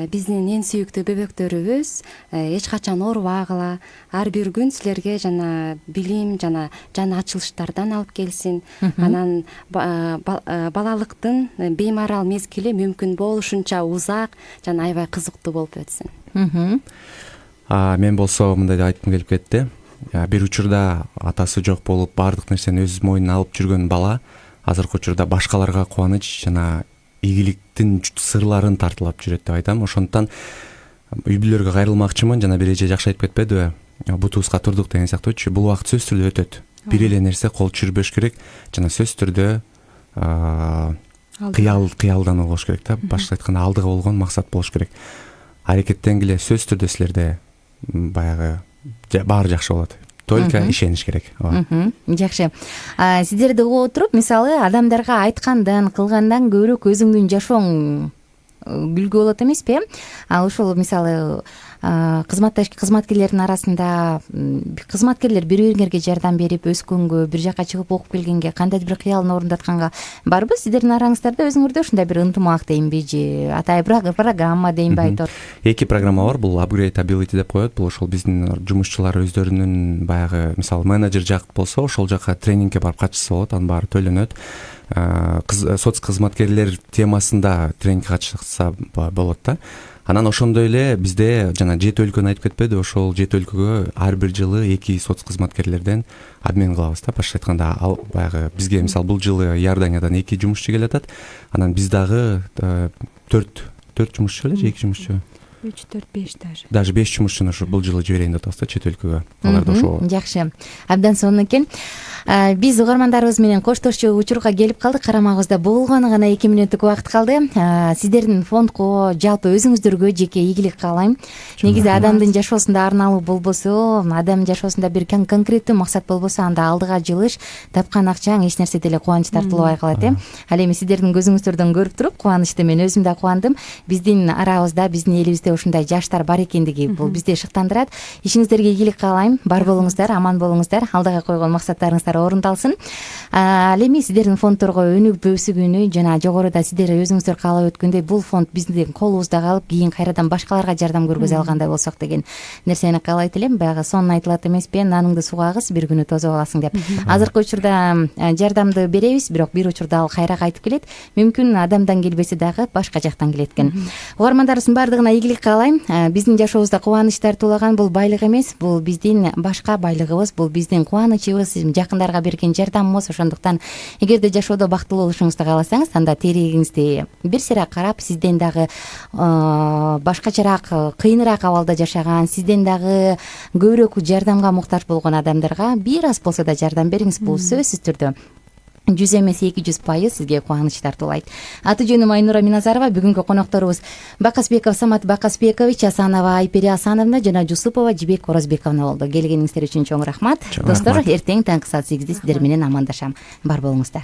Биздин эң сүйүктүү бөбөктөрүбүз эч качан оорубагыла, ар бир күн силерге жана билим жана жан ачылыштардан алып келсин. Анан балалыктын беймарал мезгили мүмкүн болушунча узак жана аябай кызыктуу болуп өтсүн.
Мен болсо мындай деп айткым келип кетти. Бир учурда атасы жок болуп, баардык нерсени өз мойнуна алып жүргөн бала азыркы учурда башкаларга кубаныч жана ийгиликтин сырларын тартуулап жүрөт деп айтам. Ошондуктан үй бүлөлөргө кайрылмакчымын. Жана бир эже жакшы айтып кетпедиби? Бутубузга турдук деген сыяктуучу. Бул убакыт сөзсүз түрдө өтөт. Бир эле нерсе кол чүрбөш керек жана сөзсүз түрдө кыялдан болуш керек да. Башка айтканда алдыга болгон максат болуш керек. Аракеттенгиле, сөзсүз түрдө силерде баягы баары жакшы болот. Только ишениш керек.
Жакшы. Сиздерди угуп отуруп, мисалы адамдарга айткандан, кылгандан көбүрөөк өзүңдүн жашооң күлгү болот эмеспи? Ошол мисалы кызматкерлердин арасында кызматкерлер бири-бириңерге жардам берип, өскөнгө, бир жака чыгып окуп келгенге, кандайдыр бир кыялын орундатканга барбы? Сиздердин араңыздарда өзүңөрдө ушундай бир ынтымак дейинби же атай программа дейинби айтор?
2 программа бар. Бул Upgrade Ability деп коет. Бул ошол биздин жумушчулар өздөрүнүн баягы, мисалы менеджер жак болсо, ошол жака тренингге барып катышса болот, анын баары төлөнөт. Соц кызматкерлер темасында тренингге катышса болот да. Анан ошондой эле бизде жана 7 өлкөнү айтып кетпеди, ошол 7 өлкөгө ар бир жылы 2 соц кызматкерлерден обмен кылабыз да. Башка айтканда, баягы бизге мисалы бул жылы Иорданиядан 2 жумушчу келатат. Анан биз дагы 4 жумушчу эле же 2 жумушчу?
3, 4, 5
даже 5 жумушчуну ушу бул жылы жиберейин деп атабыз да чет өлкөгө. Аларды ошо.
Жакшы. Абдан сонун экен. Биз угармандарыбыз менен коштошчу учурга келип калдык. Карамагыбызда болгону гана 2 мүнөттүк убакыт калды. Сиздердин фондко, жалпы өзүңүздөргө жеке ийгилик каалайм. Негизи адамдын жашоосунда арналуу болбосо, адам жашоосунда бир конкреттүү максат болбосо, анда алдыга жылыш, тапкан акчаң эч нерсе деле кубаныч тартылбай калат. Ал эми сиздердин көзүңүздөрдөн көрүп туруп, кубанычты мен өзүм да кубандым. Биздин арабызда, биздин элибизде ушундай жаштар бар экендиги бул бизди шыктандырат. Ишиңиздерге ийгилик каалайм. Бар болуңуздар, аман болуңуздар, алдыга койгон максаттарыңыздар орундалсын. Ал эми сиздердин фондторго өнүгүп өсүгүнү жана жогоруда сиздер өзүңүздөр каалап өткөндөй бул фонд биздин колубузда калып, кийин кайрадан башкаларга жардам көргөзө алгандай болсок деген нерсени каалайт элем. Баягы сонун айтылат эмеспи, наныңды сууга кыз, бир күнү тозуп аласың деп. Азыркы учурда жардамды беребиз, бирок бир учурда ал кайра кайтып келет. Мүмкүн адамдан келбесе дагы башка жактан келет экен. Угармандарыбыздын баардыгына ийгилик каалайм. Биздин жашообузда кубаныч тартуулаган бул байлык эмес, бул биздин башка байлыгыбыз, бул биздин кубанычыбыз, жакындарга берген жардамыбыз. Ошондуктан эгерде жашоодо бактылуу болушуңузду кааласаңыз, анда терегиңизди бир сыйра карап, сизден дагы башкачараак, кыйыныраак абалда жашаган, сизден дагы көбүрөөк жардамга муктаж болгон адамдарга бир аз болсо да жардам бериңиз. Бул сөзсүз түрдө 100 эмес 200% сизге кубаныч тартуулайт. Аты жөнүм Айнура Миназарова. Бүгүнкү конокторубуз Бакасбеков Самат Бакасбекович, Асанова Айпери Асановна жана Жусупова Жибек Орозбековна болду. Келгениңиздер үчүн чоң рахмат. Достор, эртең таңкы саат 8-де сиздер менен амандашам. Бар болуңуздар.